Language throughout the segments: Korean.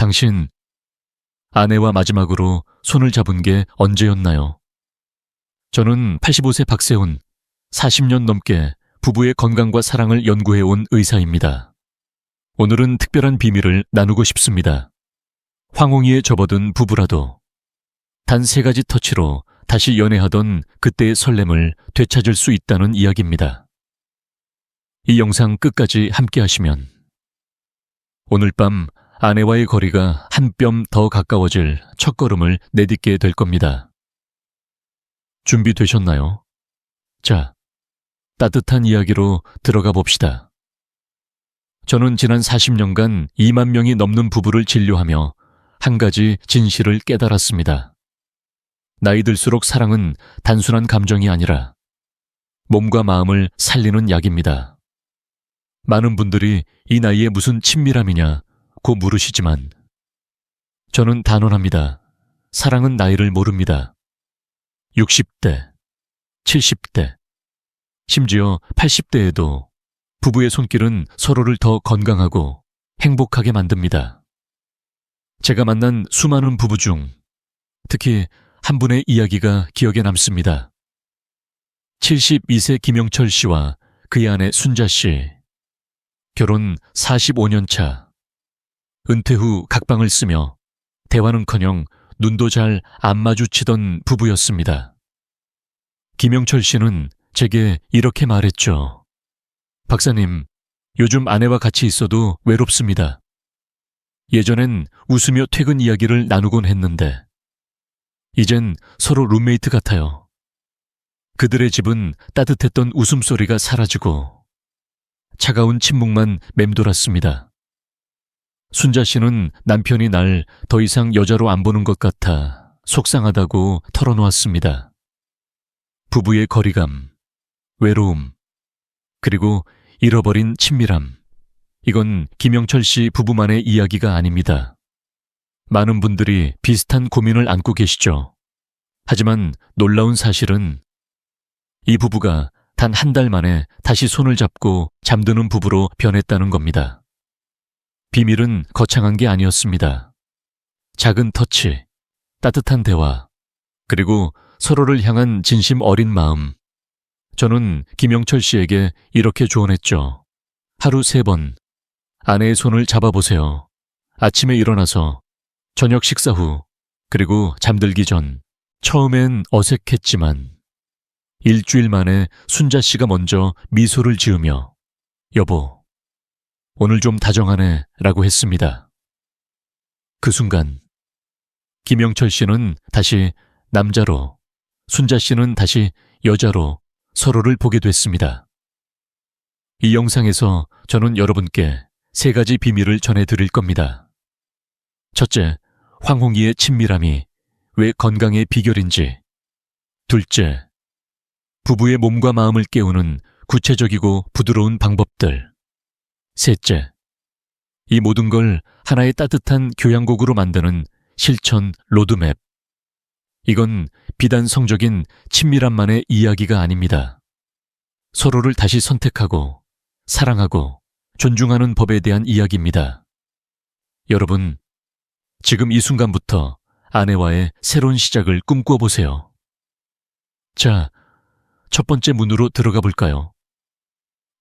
당신, 아내와 마지막으로 손을 잡은 게 언제였나요? 저는 85세 박세훈, 40년 넘게 부부의 건강과 사랑을 연구해온 의사입니다. 오늘은 특별한 비밀을 나누고 싶습니다. 황홍이에 접어든 부부라도 단 3가지 터치로 다시 연애하던 그때의 설렘을 되찾을 수 있다는 이야기입니다. 이 영상 끝까지 함께 하시면 오늘 밤 아내와의 거리가 한 뼘 더 가까워질 첫걸음을 내딛게 될 겁니다. 준비되셨나요? 자, 따뜻한 이야기로 들어가 봅시다. 저는 지난 40년간 2만 명이 넘는 부부를 진료하며 한 가지 진실을 깨달았습니다. 나이 들수록 사랑은 단순한 감정이 아니라 몸과 마음을 살리는 약입니다. 많은 분들이 이 나이에 무슨 친밀함이냐고 물으시지만 저는 단언합니다. 사랑은 나이를 모릅니다. 60대, 70대, 심지어 80대에도 부부의 손길은 서로를 더 건강하고 행복하게 만듭니다. 제가 만난 수많은 부부 중 특히 한 분의 이야기가 기억에 남습니다. 72세 김영철 씨와 그의 아내 순자 씨. 결혼 45년 차. 은퇴 후 각방을 쓰며 대화는커녕 눈도 잘 안 마주치던 부부였습니다. 김영철 씨는 제게 이렇게 말했죠. 박사님, 요즘 아내와 같이 있어도 외롭습니다. 예전엔 웃으며 퇴근 이야기를 나누곤 했는데 이젠 서로 룸메이트 같아요. 그들의 집은 따뜻했던 웃음소리가 사라지고 차가운 침묵만 맴돌았습니다. 순자 씨는 남편이 날 더 이상 여자로 안 보는 것 같아 속상하다고 털어놓았습니다. 부부의 거리감, 외로움, 그리고 잃어버린 친밀함. 이건 김영철 씨 부부만의 이야기가 아닙니다. 많은 분들이 비슷한 고민을 안고 계시죠. 하지만 놀라운 사실은 이 부부가 단 한 달 만에 다시 손을 잡고 잠드는 부부로 변했다는 겁니다. 비밀은 거창한 게 아니었습니다. 작은 터치, 따뜻한 대화, 그리고 서로를 향한 진심 어린 마음. 저는 김영철 씨에게 이렇게 조언했죠. 하루 3번 아내의 손을 잡아보세요. 아침에 일어나서, 저녁 식사 후, 그리고 잠들기 전. 처음엔 어색했지만 일주일 만에 순자 씨가 먼저 미소를 지으며 여보, 오늘 좀 다정하네 라고 했습니다. 그 순간 김영철 씨는 다시 남자로, 순자 씨는 다시 여자로 서로를 보게 됐습니다. 이 영상에서 저는 여러분께 3가지 비밀을 전해드릴 겁니다. 첫째, 황홍이의 친밀함이 왜 건강의 비결인지. 둘째, 부부의 몸과 마음을 깨우는 구체적이고 부드러운 방법들. 셋째, 이 모든 걸 하나의 따뜻한 교양곡으로 만드는 실천 로드맵. 이건 비단 성적인 친밀함만의 이야기가 아닙니다. 서로를 다시 선택하고 사랑하고 존중하는 법에 대한 이야기입니다. 여러분, 지금 이 순간부터 아내와의 새로운 시작을 꿈꿔보세요. 자, 첫 번째 문으로 들어가 볼까요?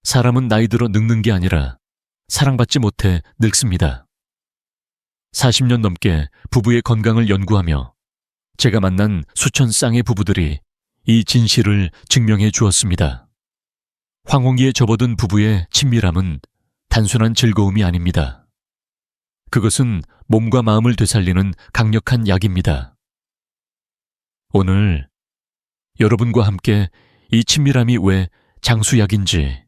사람은 나이 들어 늙는 게 아니라 사랑받지 못해 늙습니다. 40년 넘게 부부의 건강을 연구하며 제가 만난 수천 쌍의 부부들이 이 진실을 증명해 주었습니다. 황홍기에 접어든 부부의 친밀함은 단순한 즐거움이 아닙니다. 그것은 몸과 마음을 되살리는 강력한 약입니다. 오늘 여러분과 함께 이 친밀함이 왜 장수약인지,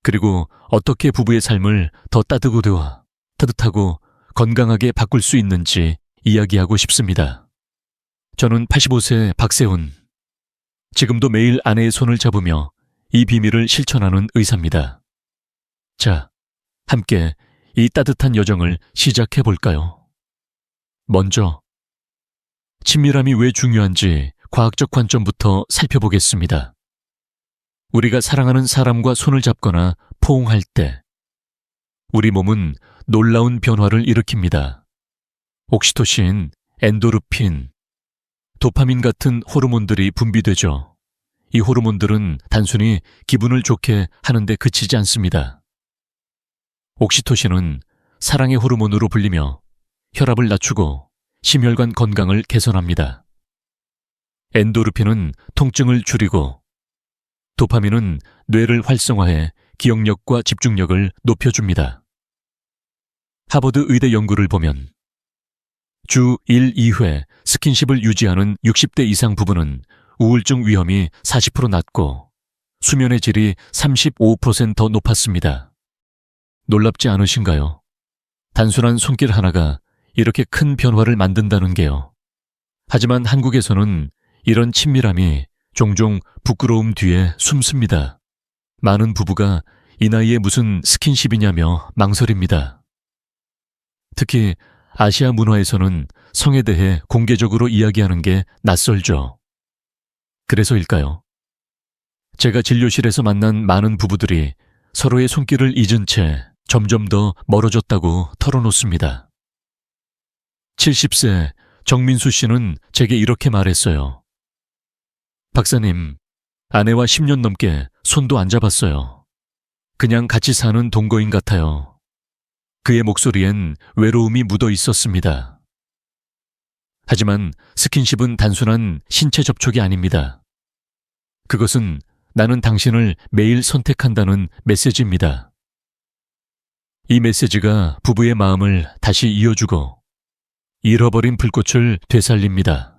그리고 어떻게 부부의 삶을 더 따뜻하고 건강하게 바꿀 수 있는지 이야기하고 싶습니다. 저는 85세 박세훈. 지금도 매일 아내의 손을 잡으며 이 비밀을 실천하는 의사입니다. 자, 함께 이 따뜻한 여정을 시작해 볼까요? 먼저, 친밀함이 왜 중요한지 과학적 관점부터 살펴보겠습니다. 우리가 사랑하는 사람과 손을 잡거나 포옹할 때 우리 몸은 놀라운 변화를 일으킵니다. 옥시토신, 엔도르핀, 도파민 같은 호르몬들이 분비되죠. 이 호르몬들은 단순히 기분을 좋게 하는데 그치지 않습니다. 옥시토신은 사랑의 호르몬으로 불리며 혈압을 낮추고 심혈관 건강을 개선합니다. 엔도르핀은 통증을 줄이고, 도파민은 뇌를 활성화해 기억력과 집중력을 높여줍니다. 하버드 의대 연구를 보면 주 1, 2회 스킨십을 유지하는 60대 이상 부부는 우울증 위험이 40% 낮고 수면의 질이 35% 더 높았습니다. 놀랍지 않으신가요? 단순한 손길 하나가 이렇게 큰 변화를 만든다는 게요. 하지만 한국에서는 이런 친밀함이 종종 부끄러움 뒤에 숨습니다. 많은 부부가 이 나이에 무슨 스킨십이냐며 망설입니다. 특히 아시아 문화에서는 성에 대해 공개적으로 이야기하는 게 낯설죠. 그래서일까요? 제가 진료실에서 만난 많은 부부들이 서로의 손길을 잊은 채 점점 더 멀어졌다고 털어놓습니다. 70세 정민수 씨는 제게 이렇게 말했어요. 박사님, 아내와 10년 넘게 손도 안 잡았어요. 그냥 같이 사는 동거인 같아요. 그의 목소리엔 외로움이 묻어 있었습니다. 하지만 스킨십은 단순한 신체 접촉이 아닙니다. 그것은 나는 당신을 매일 선택한다는 메시지입니다. 이 메시지가 부부의 마음을 다시 이어주고 잃어버린 불꽃을 되살립니다.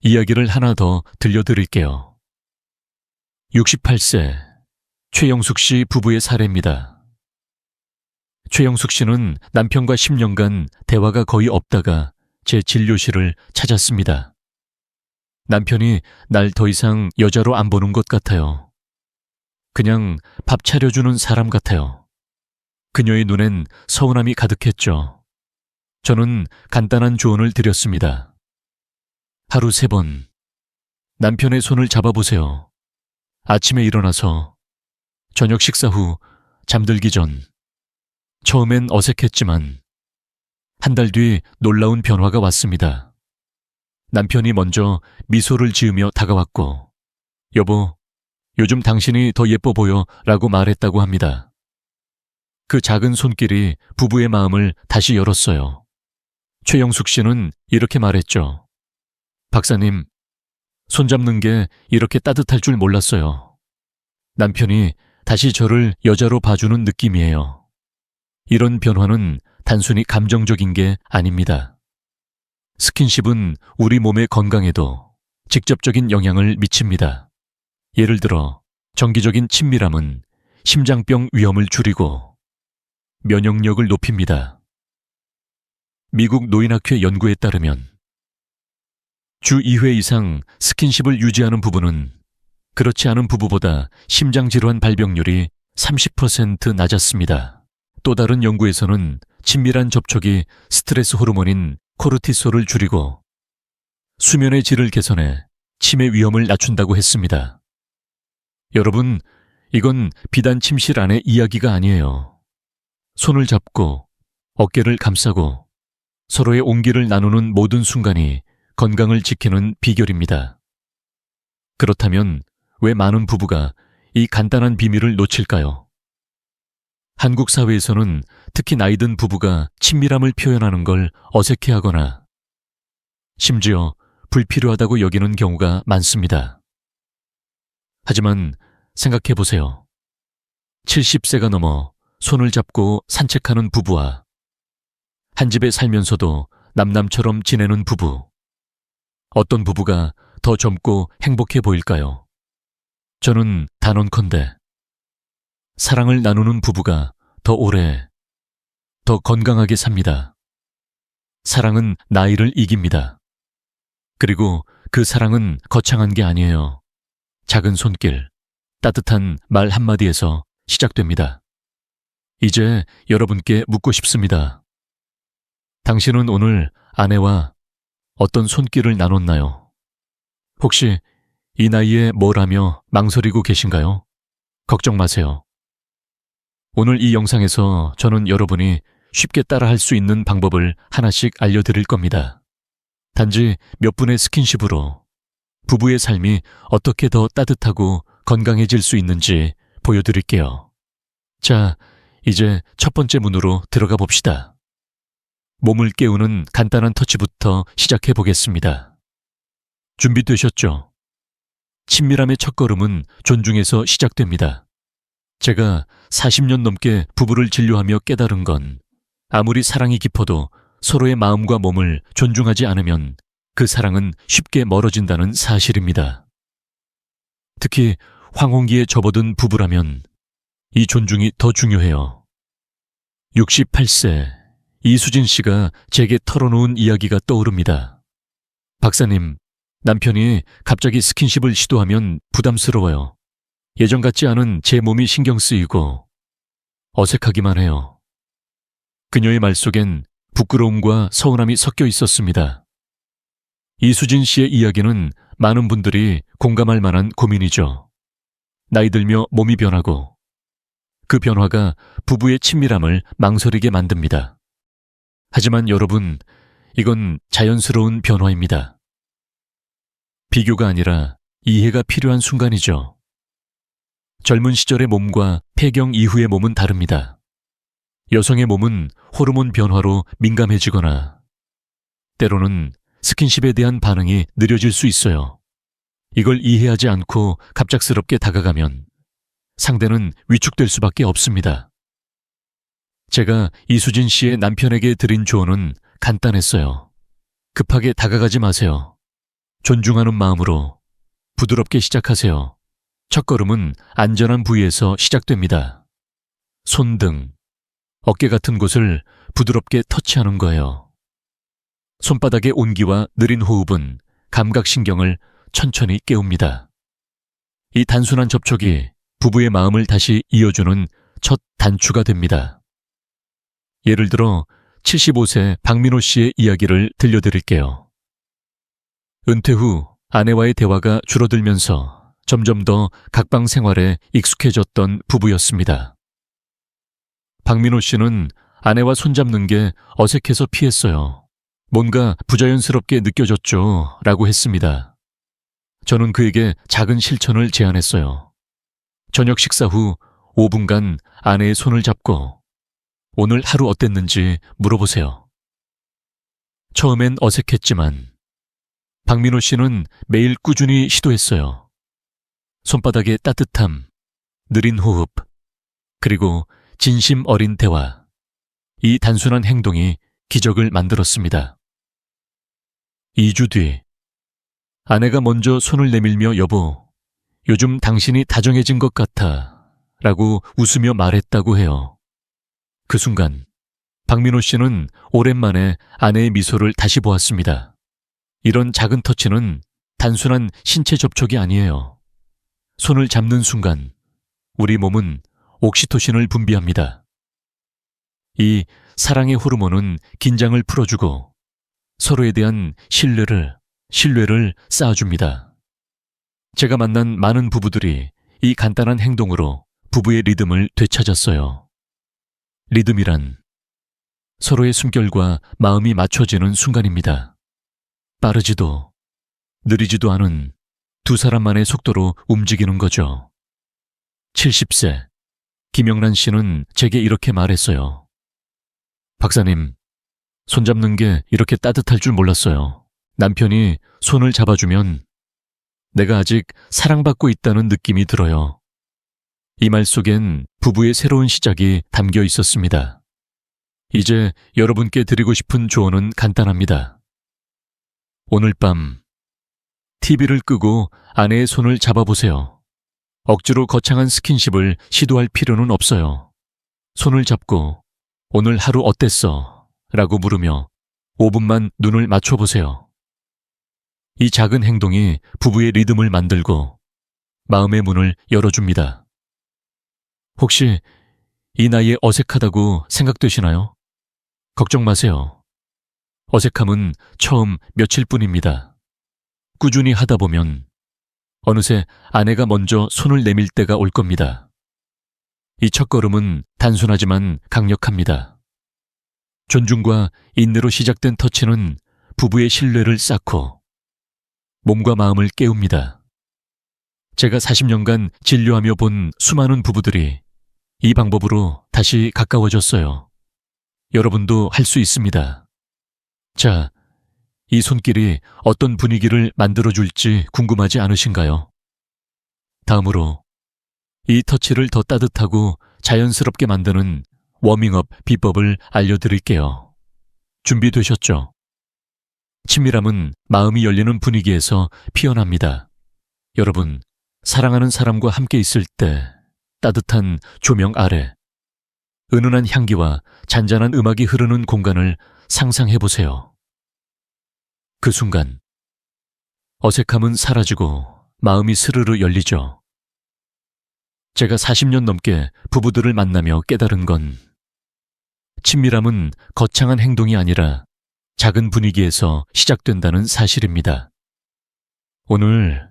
이야기를 하나 더 들려드릴게요. 68세 최영숙 씨 부부의 사례입니다. 최영숙 씨는 남편과 10년간 대화가 거의 없다가 제 진료실을 찾았습니다. 남편이 날 더 이상 여자로 안 보는 것 같아요. 그냥 밥 차려주는 사람 같아요. 그녀의 눈엔 서운함이 가득했죠. 저는 간단한 조언을 드렸습니다. 하루 3번. 남편의 손을 잡아보세요. 아침에 일어나서, 저녁 식사 후, 잠들기 전. 처음엔 어색했지만 한 달 뒤 놀라운 변화가 왔습니다. 남편이 먼저 미소를 지으며 다가왔고, 여보, 요즘 당신이 더 예뻐 보여 라고 말했다고 합니다. 그 작은 손길이 부부의 마음을 다시 열었어요. 최영숙 씨는 이렇게 말했죠. 박사님, 손잡는 게 이렇게 따뜻할 줄 몰랐어요. 남편이 다시 저를 여자로 봐주는 느낌이에요. 이런 변화는 단순히 감정적인 게 아닙니다. 스킨십은 우리 몸의 건강에도 직접적인 영향을 미칩니다. 예를 들어 정기적인 친밀함은 심장병 위험을 줄이고 면역력을 높입니다. 미국 노인학회 연구에 따르면 주 2회 이상 스킨십을 유지하는 부부는 그렇지 않은 부부보다 심장질환 발병률이 30% 낮았습니다. 또 다른 연구에서는 친밀한 접촉이 스트레스 호르몬인 코르티솔을 줄이고 수면의 질을 개선해 치매 위험을 낮춘다고 했습니다. 여러분, 이건 비단 침실 안의 이야기가 아니에요. 손을 잡고 어깨를 감싸고 서로의 온기를 나누는 모든 순간이 건강을 지키는 비결입니다. 그렇다면 왜 많은 부부가 이 간단한 비밀을 놓칠까요? 한국 사회에서는 특히 나이 든 부부가 친밀함을 표현하는 걸 어색해하거나 심지어 불필요하다고 여기는 경우가 많습니다. 하지만 생각해 보세요. 70세가 넘어 손을 잡고 산책하는 부부와 한 집에 살면서도 남남처럼 지내는 부부. 어떤 부부가 더 젊고 행복해 보일까요? 저는 단언컨대 사랑을 나누는 부부가 더 오래, 더 건강하게 삽니다. 사랑은 나이를 이깁니다. 그리고 그 사랑은 거창한 게 아니에요. 작은 손길, 따뜻한 말 한마디에서 시작됩니다. 이제 여러분께 묻고 싶습니다. 당신은 오늘 아내와 어떤 손길을 나눴나요? 혹시 이 나이에 뭘 하며 망설이고 계신가요? 걱정 마세요. 오늘 이 영상에서 저는 여러분이 쉽게 따라할 수 있는 방법을 하나씩 알려드릴 겁니다. 단지 몇 분의 스킨십으로 부부의 삶이 어떻게 더 따뜻하고 건강해질 수 있는지 보여드릴게요. 자, 이제 첫 번째 문으로 들어가 봅시다. 몸을 깨우는 간단한 터치부터 시작해 보겠습니다. 준비되셨죠? 친밀함의 첫걸음은 존중에서 시작됩니다. 제가 40년 넘게 부부를 진료하며 깨달은 건 아무리 사랑이 깊어도 서로의 마음과 몸을 존중하지 않으면 그 사랑은 쉽게 멀어진다는 사실입니다. 특히 황혼기에 접어든 부부라면 이 존중이 더 중요해요. 68세 이수진 씨가 제게 털어놓은 이야기가 떠오릅니다. 박사님, 남편이 갑자기 스킨십을 시도하면 부담스러워요. 예전 같지 않은 제 몸이 신경 쓰이고 어색하기만 해요. 그녀의 말 속엔 부끄러움과 서운함이 섞여 있었습니다. 이수진 씨의 이야기는 많은 분들이 공감할 만한 고민이죠. 나이 들며 몸이 변하고 그 변화가 부부의 친밀함을 망설이게 만듭니다. 하지만 여러분, 이건 자연스러운 변화입니다. 비교가 아니라 이해가 필요한 순간이죠. 젊은 시절의 몸과 폐경 이후의 몸은 다릅니다. 여성의 몸은 호르몬 변화로 민감해지거나 때로는 스킨십에 대한 반응이 느려질 수 있어요. 이걸 이해하지 않고 갑작스럽게 다가가면 상대는 위축될 수밖에 없습니다. 제가 이수진 씨의 남편에게 드린 조언은 간단했어요. 급하게 다가가지 마세요. 존중하는 마음으로 부드럽게 시작하세요. 첫걸음은 안전한 부위에서 시작됩니다. 손등, 어깨 같은 곳을 부드럽게 터치하는 거예요. 손바닥의 온기와 느린 호흡은 감각신경을 천천히 깨웁니다. 이 단순한 접촉이 부부의 마음을 다시 이어주는 첫 단추가 됩니다. 예를 들어 75세 박민호 씨의 이야기를 들려드릴게요. 은퇴 후 아내와의 대화가 줄어들면서 점점 더 각방 생활에 익숙해졌던 부부였습니다. 박민호 씨는 아내와 손잡는 게 어색해서 피했어요. 뭔가 부자연스럽게 느껴졌죠 라고 했습니다. 저는 그에게 작은 실천을 제안했어요. 저녁 식사 후 5분간 아내의 손을 잡고 오늘 하루 어땠는지 물어보세요. 처음엔 어색했지만 박민호 씨는 매일 꾸준히 시도했어요. 손바닥의 따뜻함, 느린 호흡, 그리고 진심 어린 대화. 이 단순한 행동이 기적을 만들었습니다. 2주 뒤, 아내가 먼저 손을 내밀며 여보, 요즘 당신이 다정해진 것 같아 라고 웃으며 말했다고 해요. 그 순간 박민호 씨는 오랜만에 아내의 미소를 다시 보았습니다. 이런 작은 터치는 단순한 신체 접촉이 아니에요. 손을 잡는 순간 우리 몸은 옥시토신을 분비합니다. 이 사랑의 호르몬은 긴장을 풀어주고 서로에 대한 신뢰를 쌓아줍니다. 제가 만난 많은 부부들이 이 간단한 행동으로 부부의 리듬을 되찾았어요. 리듬이란 서로의 숨결과 마음이 맞춰지는 순간입니다. 빠르지도 느리지도 않은 두 사람만의 속도로 움직이는 거죠. 70세 김영란 씨는 제게 이렇게 말했어요. 박사님, 손잡는 게 이렇게 따뜻할 줄 몰랐어요. 남편이 손을 잡아주면 내가 아직 사랑받고 있다는 느낌이 들어요. 이 말 속엔 부부의 새로운 시작이 담겨 있었습니다. 이제 여러분께 드리고 싶은 조언은 간단합니다. 오늘 밤 TV를 끄고 아내의 손을 잡아보세요. 억지로 거창한 스킨십을 시도할 필요는 없어요. 손을 잡고 오늘 하루 어땠어? 라고 물으며 5분만 눈을 맞춰보세요. 이 작은 행동이 부부의 리듬을 만들고 마음의 문을 열어줍니다. 혹시 이 나이에 어색하다고 생각되시나요? 걱정 마세요. 어색함은 처음 며칠뿐입니다. 꾸준히 하다 보면 어느새 아내가 먼저 손을 내밀 때가 올 겁니다. 이 첫걸음은 단순하지만 강력합니다. 존중과 인내로 시작된 터치는 부부의 신뢰를 쌓고 몸과 마음을 깨웁니다. 제가 40년간 진료하며 본 수많은 부부들이 이 방법으로 다시 가까워졌어요. 여러분도 할 수 있습니다. 자, 이 손길이 어떤 분위기를 만들어줄지 궁금하지 않으신가요? 다음으로 이 터치를 더 따뜻하고 자연스럽게 만드는 워밍업 비법을 알려드릴게요. 준비되셨죠? 친밀함은 마음이 열리는 분위기에서 피어납니다. 여러분, 사랑하는 사람과 함께 있을 때 따뜻한 조명 아래 은은한 향기와 잔잔한 음악이 흐르는 공간을 상상해보세요. 그 순간 어색함은 사라지고 마음이 스르르 열리죠. 제가 40년 넘게 부부들을 만나며 깨달은 건 친밀함은 거창한 행동이 아니라 작은 분위기에서 시작된다는 사실입니다. 오늘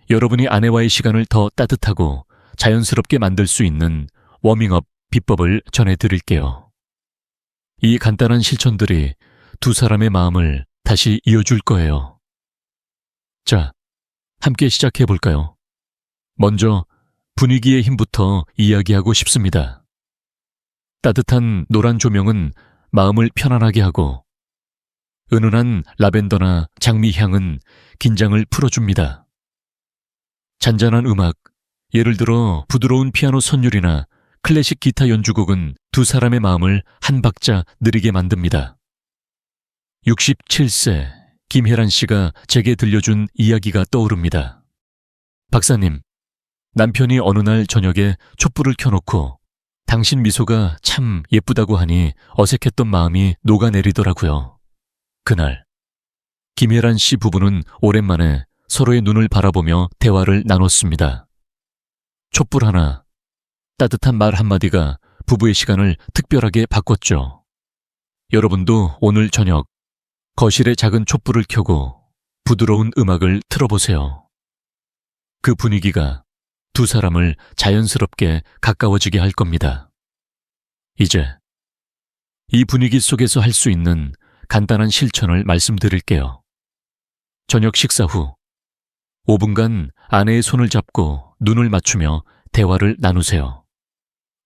여러분이 아내와의 시간을 더 따뜻하고 자연스럽게 만들 수 있는 워밍업 비법을 전해드릴게요. 이 간단한 실천들이 두 사람의 마음을 다시 이어줄 거예요. 자, 함께 시작해볼까요? 먼저 분위기의 힘부터 이야기하고 싶습니다. 따뜻한 노란 조명은 마음을 편안하게 하고 은은한 라벤더나 장미 향은 긴장을 풀어줍니다. 잔잔한 음악, 예를 들어 부드러운 피아노 선율이나 클래식 기타 연주곡은 두 사람의 마음을 한 박자 느리게 만듭니다. 67세 김혜란 씨가 제게 들려준 이야기가 떠오릅니다. 박사님, 남편이 어느 날 저녁에 촛불을 켜놓고 당신 미소가 참 예쁘다고 하니 어색했던 마음이 녹아내리더라고요. 그날 김혜란 씨 부부는 오랜만에 서로의 눈을 바라보며 대화를 나눴습니다. 촛불 하나, 따뜻한 말 한마디가 부부의 시간을 특별하게 바꿨죠. 여러분도 오늘 저녁 거실에 작은 촛불을 켜고 부드러운 음악을 틀어보세요. 그 분위기가 두 사람을 자연스럽게 가까워지게 할 겁니다. 이제 이 분위기 속에서 할 수 있는 간단한 실천을 말씀드릴게요. 저녁 식사 후 5분간 아내의 손을 잡고 눈을 맞추며 대화를 나누세요.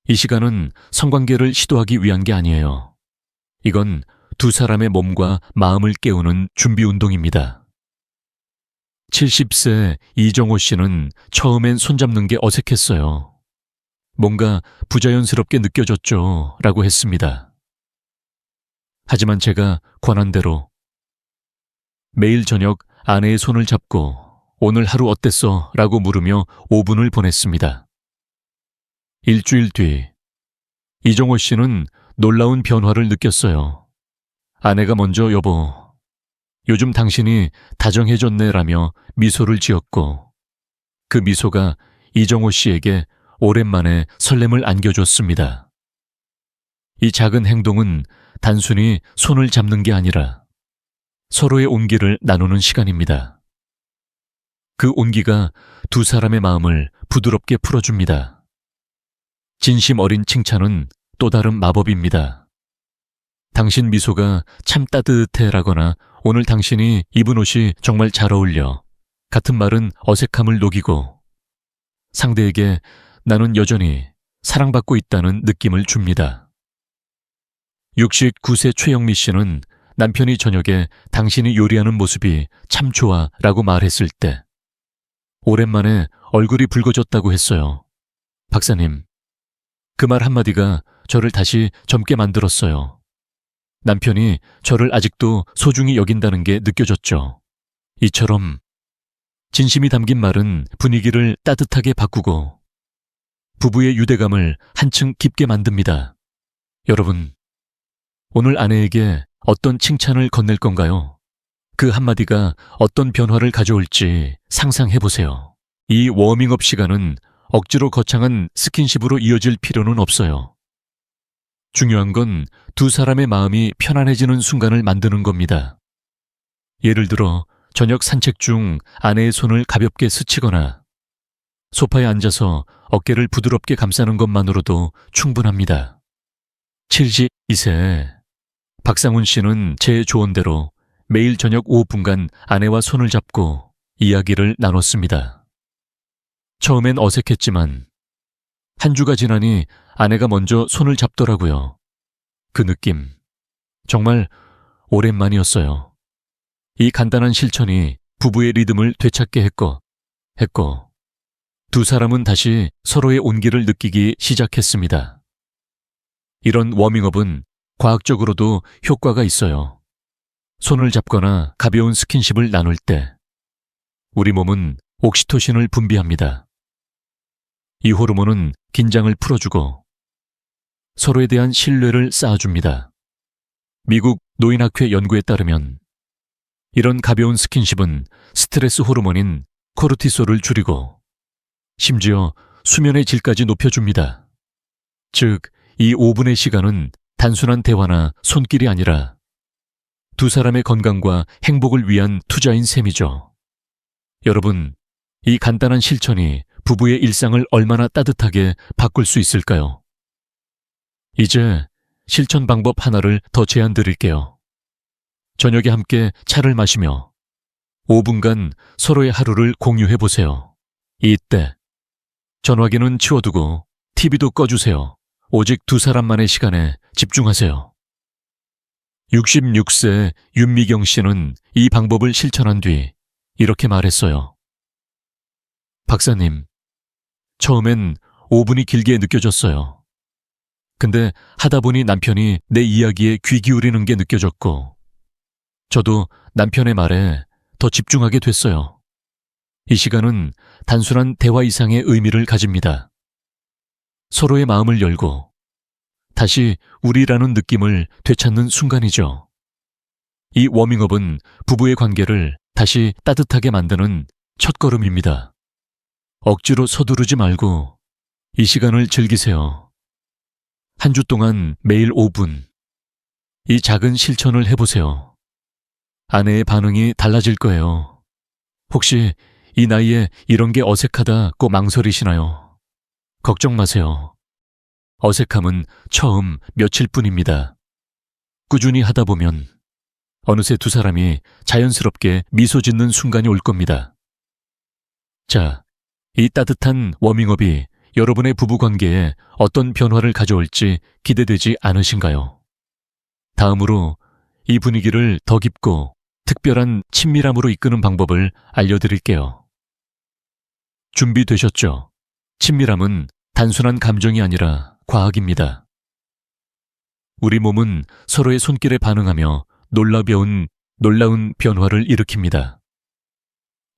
이 시간은 성관계를 시도하기 위한 게 아니에요. 이건 두 사람의 몸과 마음을 깨우는 준비 운동입니다. 70세 이정호 씨는 처음엔 손잡는 게 어색했어요. 뭔가 부자연스럽게 느껴졌죠 라고 했습니다. 하지만 제가 권한 대로 매일 저녁 아내의 손을 잡고 오늘 하루 어땠어? 라고 물으며 5분을 보냈습니다. 일주일 뒤 이정호 씨는 놀라운 변화를 느꼈어요. 아내가 먼저 여보, 요즘 당신이 다정해졌네 라며 미소를 지었고 그 미소가 이정호 씨에게 오랜만에 설렘을 안겨줬습니다. 이 작은 행동은 단순히 손을 잡는 게 아니라 서로의 온기를 나누는 시간입니다. 그 온기가 두 사람의 마음을 부드럽게 풀어줍니다. 진심 어린 칭찬은 또 다른 마법입니다. 당신 미소가 참 따뜻해 라거나 오늘 당신이 입은 옷이 정말 잘 어울려 같은 말은 어색함을 녹이고 상대에게 나는 여전히 사랑받고 있다는 느낌을 줍니다. 69세 최영미 씨는 남편이 저녁에 당신이 요리하는 모습이 참 좋아 라고 말했을 때 오랜만에 얼굴이 붉어졌다고 했어요. 박사님, 그 말 한마디가 저를 다시 젊게 만들었어요. 남편이 저를 아직도 소중히 여긴다는 게 느껴졌죠. 이처럼 진심이 담긴 말은 분위기를 따뜻하게 바꾸고 부부의 유대감을 한층 깊게 만듭니다. 여러분, 오늘 아내에게 어떤 칭찬을 건넬 건가요? 그 한마디가 어떤 변화를 가져올지 상상해보세요. 이 워밍업 시간은 억지로 거창한 스킨십으로 이어질 필요는 없어요. 중요한 건 두 사람의 마음이 편안해지는 순간을 만드는 겁니다. 예를 들어 저녁 산책 중 아내의 손을 가볍게 스치거나 소파에 앉아서 어깨를 부드럽게 감싸는 것만으로도 충분합니다. 72세 박상훈 씨는 제 조언대로 매일 저녁 5분간 아내와 손을 잡고 이야기를 나눴습니다. 처음엔 어색했지만 한 주가 지나니 아내가 먼저 손을 잡더라고요. 그 느낌, 정말 오랜만이었어요. 이 간단한 실천이 부부의 리듬을 되찾게 했고 두 사람은 다시 서로의 온기를 느끼기 시작했습니다. 이런 워밍업은 과학적으로도 효과가 있어요. 손을 잡거나 가벼운 스킨십을 나눌 때 우리 몸은 옥시토신을 분비합니다. 이 호르몬은 긴장을 풀어주고 서로에 대한 신뢰를 쌓아줍니다. 미국 노인학회 연구에 따르면 이런 가벼운 스킨십은 스트레스 호르몬인 코르티솔을 줄이고 심지어 수면의 질까지 높여줍니다. 즉, 이 5분의 시간은 단순한 대화나 손길이 아니라 두 사람의 건강과 행복을 위한 투자인 셈이죠. 여러분, 이 간단한 실천이 부부의 일상을 얼마나 따뜻하게 바꿀 수 있을까요? 이제 실천 방법 하나를 더 제안 드릴게요. 저녁에 함께 차를 마시며 5분간 서로의 하루를 공유해 보세요. 이때 전화기는 치워두고 TV도 꺼주세요. 오직 두 사람만의 시간에 집중하세요. 66세 윤미경 씨는 이 방법을 실천한 뒤 이렇게 말했어요. 박사님, 처음엔 5분이 길게 느껴졌어요. 근데 하다 보니 남편이 내 이야기에 귀 기울이는 게 느껴졌고 저도 남편의 말에 더 집중하게 됐어요. 이 시간은 단순한 대화 이상의 의미를 가집니다. 서로의 마음을 열고 다시 우리라는 느낌을 되찾는 순간이죠. 이 워밍업은 부부의 관계를 다시 따뜻하게 만드는 첫걸음입니다. 억지로 서두르지 말고 이 시간을 즐기세요. 한 주 동안 매일 5분, 이 작은 실천을 해보세요. 아내의 반응이 달라질 거예요. 혹시 이 나이에 이런 게 어색하다고 망설이시나요? 걱정 마세요. 어색함은 처음 며칠뿐입니다. 꾸준히 하다 보면 어느새 두 사람이 자연스럽게 미소 짓는 순간이 올 겁니다. 자, 이 따뜻한 워밍업이 여러분의 부부관계에 어떤 변화를 가져올지 기대되지 않으신가요? 다음으로 이 분위기를 더 깊고 특별한 친밀함으로 이끄는 방법을 알려드릴게요. 준비되셨죠? 친밀함은 단순한 감정이 아니라 과학입니다. 우리 몸은 서로의 손길에 반응하며 놀라운 변화를 일으킵니다.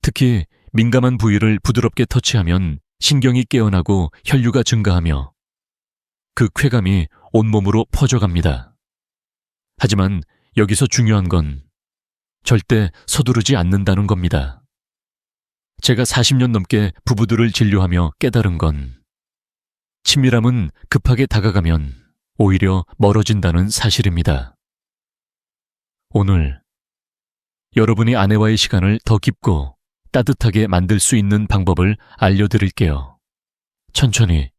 특히 민감한 부위를 부드럽게 터치하면 신경이 깨어나고 혈류가 증가하며 그 쾌감이 온몸으로 퍼져갑니다. 하지만 여기서 중요한 건 절대 서두르지 않는다는 겁니다. 제가 40년 넘게 부부들을 진료하며 깨달은 건 친밀함은 급하게 다가가면 오히려 멀어진다는 사실입니다. 오늘 여러분이 아내와의 시간을 더 깊고 따뜻하게 만들 수 있는 방법을 알려드릴게요. 천천히,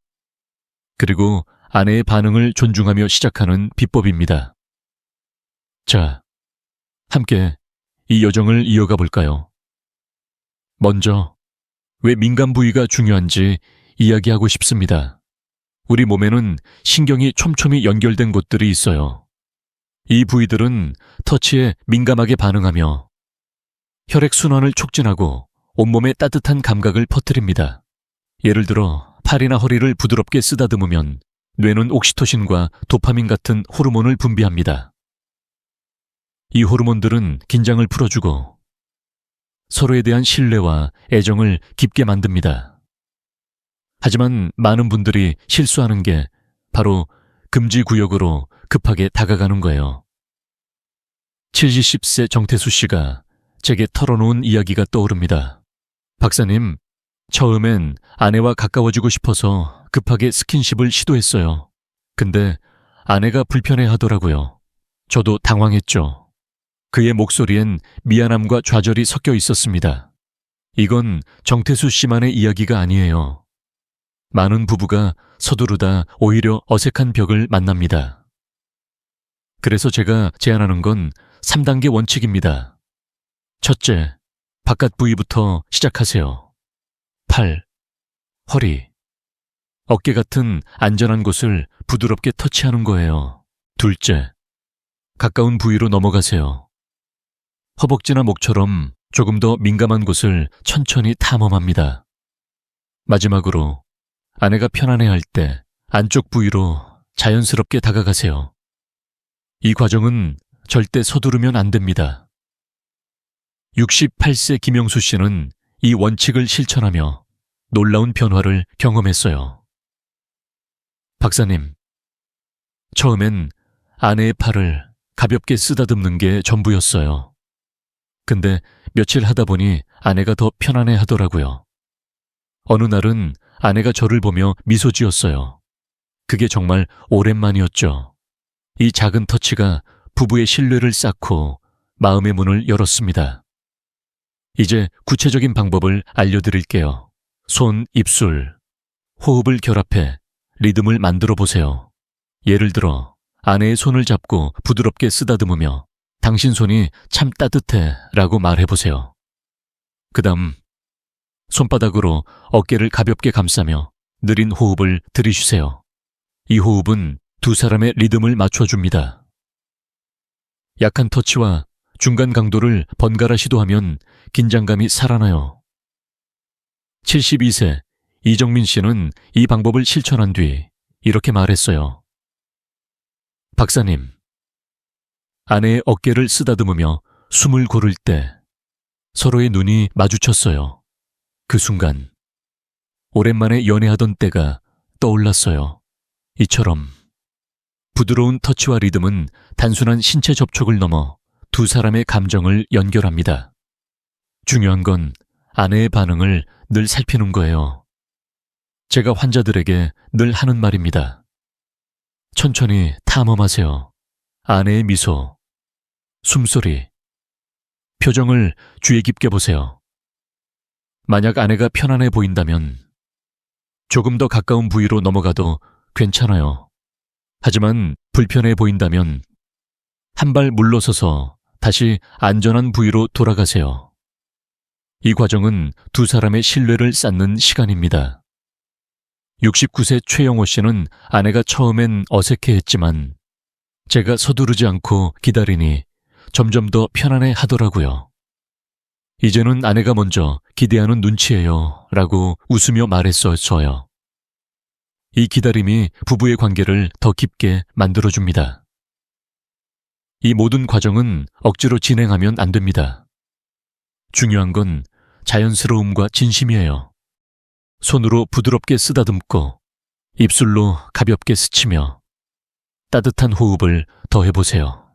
그리고 아내의 반응을 존중하며 시작하는 비법입니다. 자, 함께 이 여정을 이어가 볼까요? 먼저, 왜 민감 부위가 중요한지 이야기하고 싶습니다. 우리 몸에는 신경이 촘촘히 연결된 곳들이 있어요. 이 부위들은 터치에 민감하게 반응하며 혈액순환을 촉진하고 온몸에 따뜻한 감각을 퍼뜨립니다. 예를 들어 팔이나 허리를 부드럽게 쓰다듬으면 뇌는 옥시토신과 도파민 같은 호르몬을 분비합니다. 이 호르몬들은 긴장을 풀어주고 서로에 대한 신뢰와 애정을 깊게 만듭니다. 하지만 많은 분들이 실수하는 게 바로 금지 구역으로 급하게 다가가는 거예요. 70세 정태수 씨가 제게 털어놓은 이야기가 떠오릅니다. 박사님, 처음엔 아내와 가까워지고 싶어서 급하게 스킨십을 시도했어요. 근데 아내가 불편해하더라고요. 저도 당황했죠. 그의 목소리엔 미안함과 좌절이 섞여 있었습니다. 이건 정태수 씨만의 이야기가 아니에요. 많은 부부가 서두르다 오히려 어색한 벽을 만납니다. 그래서 제가 제안하는 건 3단계 원칙입니다. 첫째, 바깥 부위부터 시작하세요. 팔, 허리, 어깨 같은 안전한 곳을 부드럽게 터치하는 거예요. 둘째, 가까운 부위로 넘어가세요. 허벅지나 목처럼 조금 더 민감한 곳을 천천히 탐험합니다. 마지막으로 아내가 편안해할 때 안쪽 부위로 자연스럽게 다가가세요. 이 과정은 절대 서두르면 안 됩니다. 68세 김영수 씨는 이 원칙을 실천하며 놀라운 변화를 경험했어요. 박사님, 처음엔 아내의 팔을 가볍게 쓰다듬는 게 전부였어요. 근데 며칠 하다 보니 아내가 더 편안해 하더라고요. 어느 날은 아내가 저를 보며 미소 지었어요. 그게 정말 오랜만이었죠. 이 작은 터치가 부부의 신뢰를 쌓고 마음의 문을 열었습니다. 이제 구체적인 방법을 알려드릴게요. 손, 입술, 호흡을 결합해 리듬을 만들어 보세요. 예를 들어 아내의 손을 잡고 부드럽게 쓰다듬으며 당신 손이 참 따뜻해 라고 말해보세요. 그 다음 손바닥으로 어깨를 가볍게 감싸며 느린 호흡을 들이쉬세요. 이 호흡은 두 사람의 리듬을 맞춰줍니다. 약한 터치와 중간 강도를 번갈아 시도하면 긴장감이 살아나요. 72세 이정민 씨는 이 방법을 실천한 뒤 이렇게 말했어요. 박사님, 아내의 어깨를 쓰다듬으며 숨을 고를 때 서로의 눈이 마주쳤어요. 그 순간 오랜만에 연애하던 때가 떠올랐어요. 이처럼 부드러운 터치와 리듬은 단순한 신체 접촉을 넘어 두 사람의 감정을 연결합니다. 중요한 건 아내의 반응을 늘 살피는 거예요. 제가 환자들에게 늘 하는 말입니다. 천천히 탐험하세요. 아내의 미소, 숨소리, 표정을 주의 깊게 보세요. 만약 아내가 편안해 보인다면 조금 더 가까운 부위로 넘어가도 괜찮아요. 하지만 불편해 보인다면 한 발 물러서서 다시 안전한 부위로 돌아가세요. 이 과정은 두 사람의 신뢰를 쌓는 시간입니다. 69세 최영호 씨는 아내가 처음엔 어색해했지만 제가 서두르지 않고 기다리니 점점 더 편안해 하더라고요. 이제는 아내가 먼저 기대하는 눈치예요 라고 웃으며 말했어요. 이 기다림이 부부의 관계를 더 깊게 만들어줍니다. 이 모든 과정은 억지로 진행하면 안 됩니다. 중요한 건 자연스러움과 진심이에요. 손으로 부드럽게 쓰다듬고 입술로 가볍게 스치며 따뜻한 호흡을 더해보세요.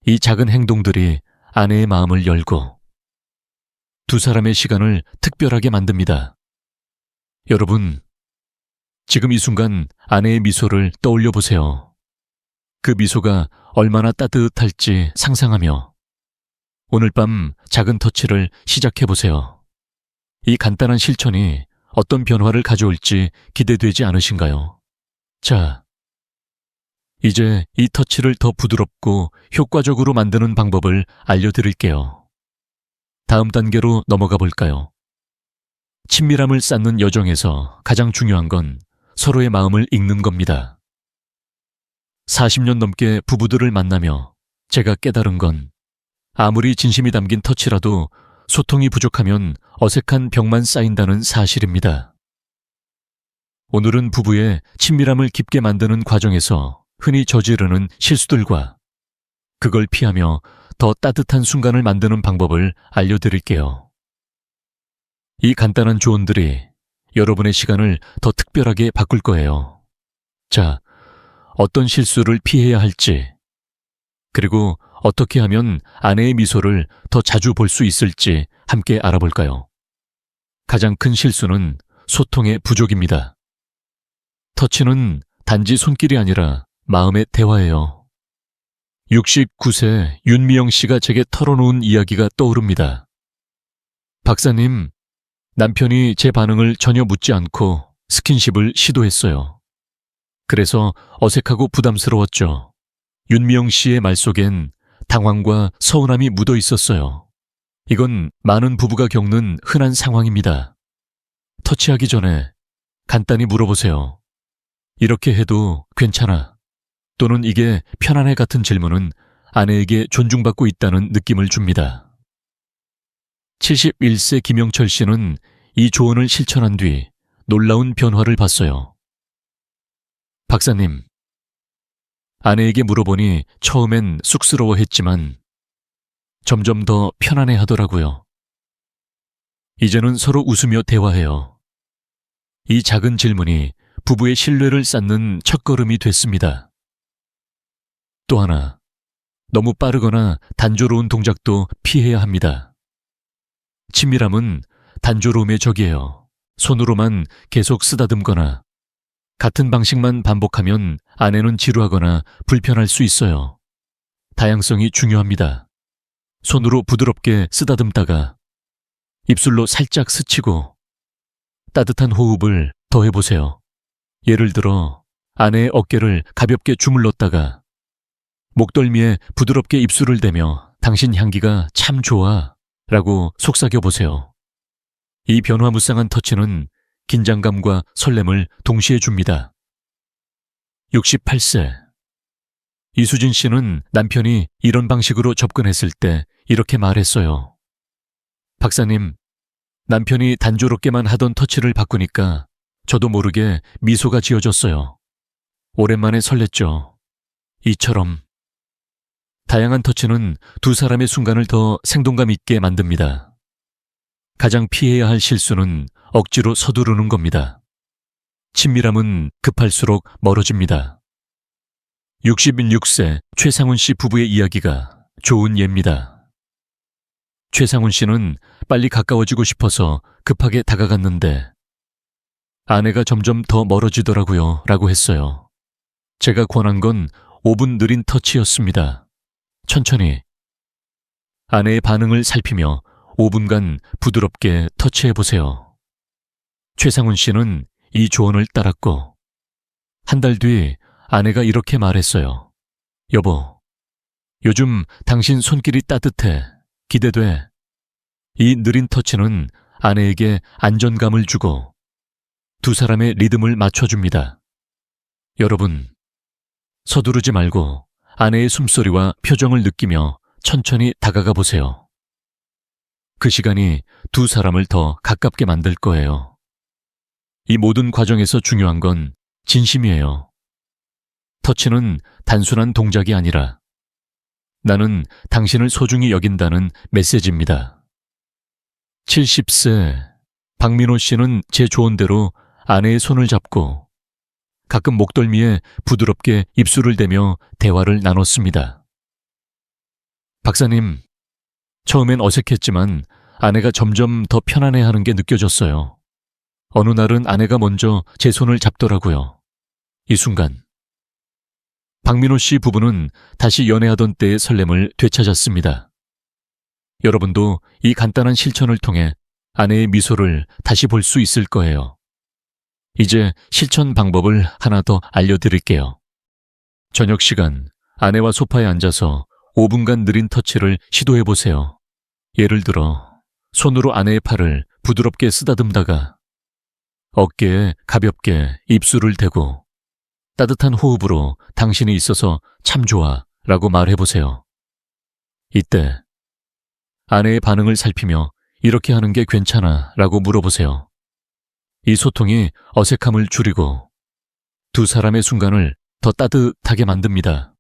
이 작은 행동들이 아내의 마음을 열고 두 사람의 시간을 특별하게 만듭니다. 여러분, 지금 이 순간 아내의 미소를 떠올려 보세요. 그 미소가 얼마나 따뜻할지 상상하며 오늘 밤 작은 터치를 시작해 보세요. 이 간단한 실천이 어떤 변화를 가져올지 기대되지 않으신가요? 자, 이제 이 터치를 더 부드럽고 효과적으로 만드는 방법을 알려드릴게요. 다음 단계로 넘어가 볼까요? 친밀함을 쌓는 여정에서 가장 중요한 건 서로의 마음을 읽는 겁니다. 40년 넘게 부부들을 만나며 제가 깨달은 건 아무리 진심이 담긴 터치라도 소통이 부족하면 어색한 벽만 쌓인다는 사실입니다. 오늘은 부부의 친밀함을 깊게 만드는 과정에서 흔히 저지르는 실수들과 그걸 피하며 더 따뜻한 순간을 만드는 방법을 알려드릴게요. 이 간단한 조언들이 여러분의 시간을 더 특별하게 바꿀 거예요. 자, 어떤 실수를 피해야 할지, 그리고 어떻게 하면 아내의 미소를 더 자주 볼 수 있을지 함께 알아볼까요? 가장 큰 실수는 소통의 부족입니다. 터치는 단지 손길이 아니라 마음의 대화예요. 69세 윤미영 씨가 제게 털어놓은 이야기가 떠오릅니다. 박사님, 남편이 제 반응을 전혀 묻지 않고 스킨십을 시도했어요. 그래서 어색하고 부담스러웠죠. 윤미영 씨의 말 속엔 당황과 서운함이 묻어 있었어요. 이건 많은 부부가 겪는 흔한 상황입니다. 터치하기 전에 간단히 물어보세요. 이렇게 해도 괜찮아? 또는 이게 편안해 같은 질문은 아내에게 존중받고 있다는 느낌을 줍니다. 71세 김영철 씨는 이 조언을 실천한 뒤 놀라운 변화를 봤어요. 박사님, 아내에게 물어보니 처음엔 쑥스러워했지만 점점 더 편안해 하더라고요. 이제는 서로 웃으며 대화해요. 이 작은 질문이 부부의 신뢰를 쌓는 첫걸음이 됐습니다. 또 하나, 너무 빠르거나 단조로운 동작도 피해야 합니다. 친밀함은 단조로움의 적이에요. 손으로만 계속 쓰다듬거나 같은 방식만 반복하면 아내는 지루하거나 불편할 수 있어요. 다양성이 중요합니다. 손으로 부드럽게 쓰다듬다가 입술로 살짝 스치고 따뜻한 호흡을 더해보세요. 예를 들어 아내의 어깨를 가볍게 주물렀다가 목덜미에 부드럽게 입술을 대며 당신 향기가 참 좋아 라고 속삭여보세요. 이 변화무쌍한 터치는 긴장감과 설렘을 동시에 줍니다. 68세 이수진 씨는 남편이 이런 방식으로 접근했을 때 이렇게 말했어요. 박사님, 남편이 단조롭게만 하던 터치를 바꾸니까 저도 모르게 미소가 지어졌어요. 오랜만에 설렜죠. 이처럼 다양한 터치는 두 사람의 순간을 더 생동감 있게 만듭니다. 가장 피해야 할 실수는 억지로 서두르는 겁니다. 친밀함은 급할수록 멀어집니다. 66세 최상훈 씨 부부의 이야기가 좋은 예입니다. 최상훈 씨는 빨리 가까워지고 싶어서 급하게 다가갔는데 아내가 점점 더 멀어지더라고요 라고 했어요. 제가 권한 건 5분 느린 터치였습니다. 천천히 아내의 반응을 살피며 5분간 부드럽게 터치해보세요. 최상훈 씨는 이 조언을 따랐고 한 달 뒤 아내가 이렇게 말했어요. 여보, 요즘 당신 손길이 따뜻해. 기대돼. 이 느린 터치는 아내에게 안정감을 주고 두 사람의 리듬을 맞춰줍니다. 여러분, 서두르지 말고 아내의 숨소리와 표정을 느끼며 천천히 다가가 보세요. 그 시간이 두 사람을 더 가깝게 만들 거예요. 이 모든 과정에서 중요한 건 진심이에요. 터치는 단순한 동작이 아니라 나는 당신을 소중히 여긴다는 메시지입니다. 70세 박민호 씨는 제 조언대로 아내의 손을 잡고 가끔 목덜미에 부드럽게 입술을 대며 대화를 나눴습니다. 박사님, 처음엔 어색했지만 아내가 점점 더 편안해하는 게 느껴졌어요. 어느 날은 아내가 먼저 제 손을 잡더라고요. 이 순간 박민호 씨 부부는 다시 연애하던 때의 설렘을 되찾았습니다. 여러분도 이 간단한 실천을 통해 아내의 미소를 다시 볼 수 있을 거예요. 이제 실천 방법을 하나 더 알려드릴게요. 저녁 시간 아내와 소파에 앉아서 5분간 느린 터치를 시도해보세요. 예를 들어 손으로 아내의 팔을 부드럽게 쓰다듬다가 어깨에 가볍게 입술을 대고 따뜻한 호흡으로 당신이 있어서 참 좋아 라고 말해보세요. 이때 아내의 반응을 살피며 이렇게 하는 게 괜찮아 라고 물어보세요. 이 소통이 어색함을 줄이고 두 사람의 순간을 더 따뜻하게 만듭니다.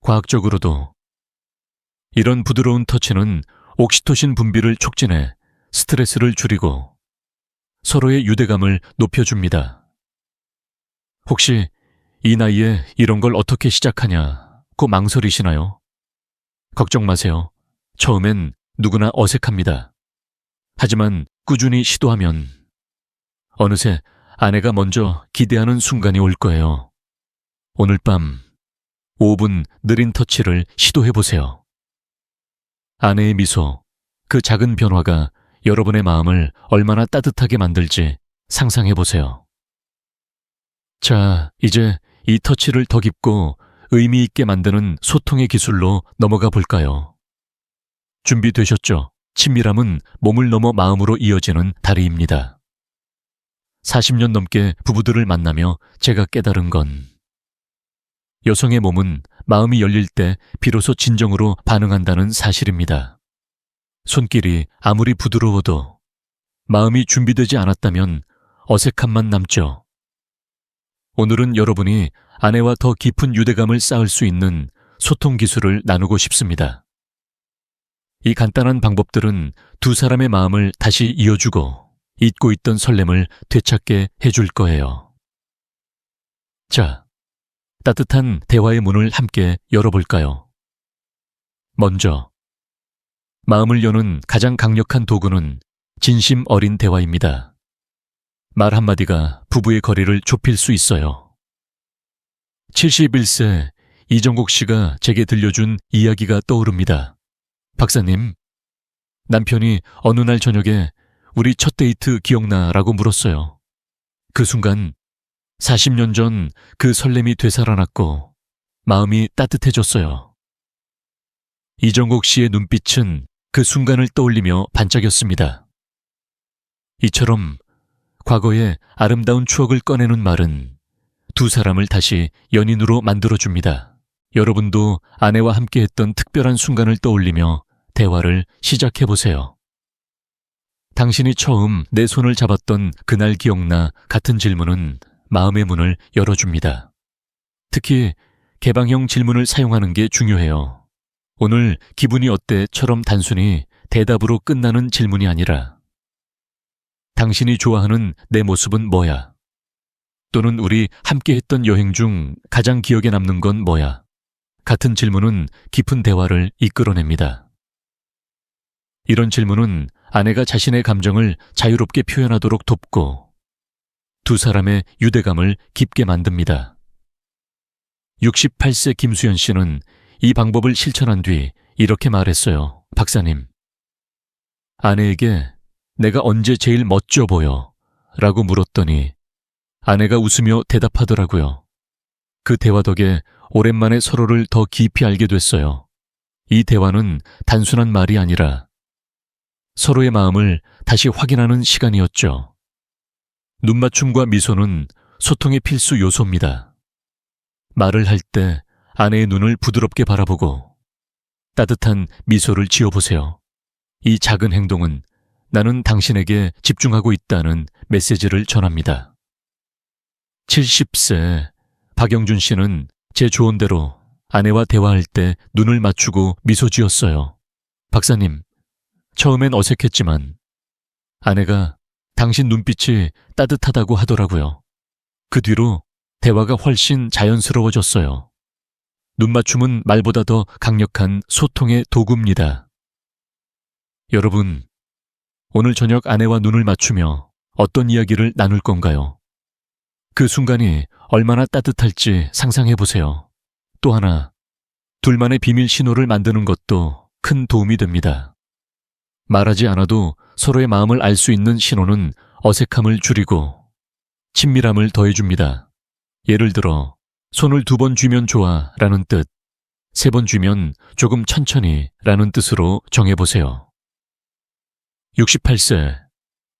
과학적으로도 이런 부드러운 터치는 옥시토신 분비를 촉진해 스트레스를 줄이고 서로의 유대감을 높여줍니다. 혹시 이 나이에 이런 걸 어떻게 시작하냐고 망설이시나요? 걱정 마세요. 처음엔 누구나 어색합니다. 하지만 꾸준히 시도하면 어느새 아내가 먼저 기대하는 순간이 올 거예요. 오늘 밤 5분 느린 터치를 시도해보세요. 아내의 미소, 그 작은 변화가 여러분의 마음을 얼마나 따뜻하게 만들지 상상해보세요. 자, 이제 이 터치를 더 깊고 의미 있게 만드는 소통의 기술로 넘어가 볼까요? 준비되셨죠? 친밀함은 몸을 넘어 마음으로 이어지는 다리입니다. 40년 넘게 부부들을 만나며 제가 깨달은 건 여성의 몸은 마음이 열릴 때 비로소 진정으로 반응한다는 사실입니다. 손길이 아무리 부드러워도 마음이 준비되지 않았다면 어색함만 남죠. 오늘은 여러분이 아내와 더 깊은 유대감을 쌓을 수 있는 소통 기술을 나누고 싶습니다. 이 간단한 방법들은 두 사람의 마음을 다시 이어주고 잊고 있던 설렘을 되찾게 해줄 거예요. 자, 따뜻한 대화의 문을 함께 열어볼까요? 먼저, 마음을 여는 가장 강력한 도구는 진심 어린 대화입니다. 말 한마디가 부부의 거리를 좁힐 수 있어요. 71세 이정국 씨가 제게 들려준 이야기가 떠오릅니다. 박사님, 남편이 어느 날 저녁에 우리 첫 데이트 기억나? 라고 물었어요. 그 순간 40년 전 그 설렘이 되살아났고 마음이 따뜻해졌어요. 이정국 씨의 눈빛은 그 순간을 떠올리며 반짝였습니다. 이처럼 과거의 아름다운 추억을 꺼내는 말은 두 사람을 다시 연인으로 만들어줍니다. 여러분도 아내와 함께했던 특별한 순간을 떠올리며 대화를 시작해보세요. 당신이 처음 내 손을 잡았던 그날 기억나? 같은 질문은 마음의 문을 열어줍니다. 특히 개방형 질문을 사용하는 게 중요해요. 오늘 기분이 어때?처럼 단순히 대답으로 끝나는 질문이 아니라 당신이 좋아하는 내 모습은 뭐야? 또는 우리 함께했던 여행 중 가장 기억에 남는 건 뭐야? 같은 질문은 깊은 대화를 이끌어냅니다. 이런 질문은 아내가 자신의 감정을 자유롭게 표현하도록 돕고 두 사람의 유대감을 깊게 만듭니다. 68세 김수연 씨는 이 방법을 실천한 뒤 이렇게 말했어요. 박사님, 아내에게 내가 언제 제일 멋져 보여? 라고 물었더니 아내가 웃으며 대답하더라고요. 그 대화 덕에 오랜만에 서로를 더 깊이 알게 됐어요. 이 대화는 단순한 말이 아니라 서로의 마음을 다시 확인하는 시간이었죠. 눈맞춤과 미소는 소통의 필수 요소입니다. 말을 할 때 아내의 눈을 부드럽게 바라보고 따뜻한 미소를 지어보세요. 이 작은 행동은 나는 당신에게 집중하고 있다는 메시지를 전합니다. 70세 박영준 씨는 제 조언대로 아내와 대화할 때 눈을 맞추고 미소 지었어요. 박사님, 처음엔 어색했지만 아내가 당신 눈빛이 따뜻하다고 하더라고요. 그 뒤로 대화가 훨씬 자연스러워졌어요. 눈맞춤은 말보다 더 강력한 소통의 도구입니다. 여러분, 오늘 저녁 아내와 눈을 맞추며 어떤 이야기를 나눌 건가요? 그 순간이 얼마나 따뜻할지 상상해 보세요. 또 하나, 둘만의 비밀 신호를 만드는 것도 큰 도움이 됩니다. 말하지 않아도 서로의 마음을 알 수 있는 신호는 어색함을 줄이고 친밀함을 더해줍니다. 예를 들어 손을 2번 쥐면 좋아 라는 뜻, 3번 쥐면 조금 천천히 라는 뜻으로 정해보세요. 68세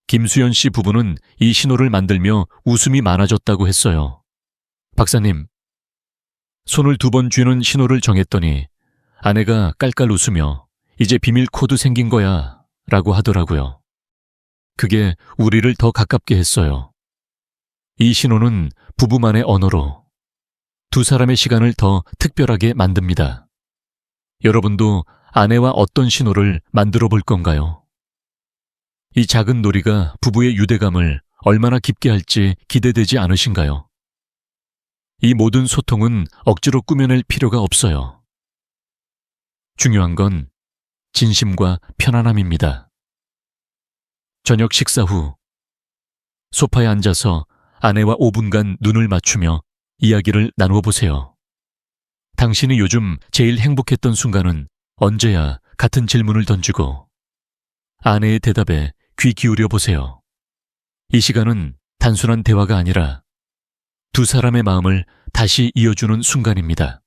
김수연 씨 부부는 이 신호를 만들며 웃음이 많아졌다고 했어요. 박사님, 손을 2번 쥐는 신호를 정했더니 아내가 깔깔 웃으며 이제 비밀 코드 생긴 거야 라고 하더라고요. 그게 우리를 더 가깝게 했어요. 이 신호는 부부만의 언어로 두 사람의 시간을 더 특별하게 만듭니다. 여러분도 아내와 어떤 신호를 만들어 볼 건가요? 이 작은 놀이가 부부의 유대감을 얼마나 깊게 할지 기대되지 않으신가요? 이 모든 소통은 억지로 꾸며낼 필요가 없어요. 중요한 건 진심과 편안함입니다. 저녁 식사 후 소파에 앉아서 아내와 5분간 눈을 맞추며 이야기를 나누어 보세요. 당신이 요즘 제일 행복했던 순간은 언제야? 같은 질문을 던지고 아내의 대답에 귀 기울여 보세요. 이 시간은 단순한 대화가 아니라 두 사람의 마음을 다시 이어주는 순간입니다.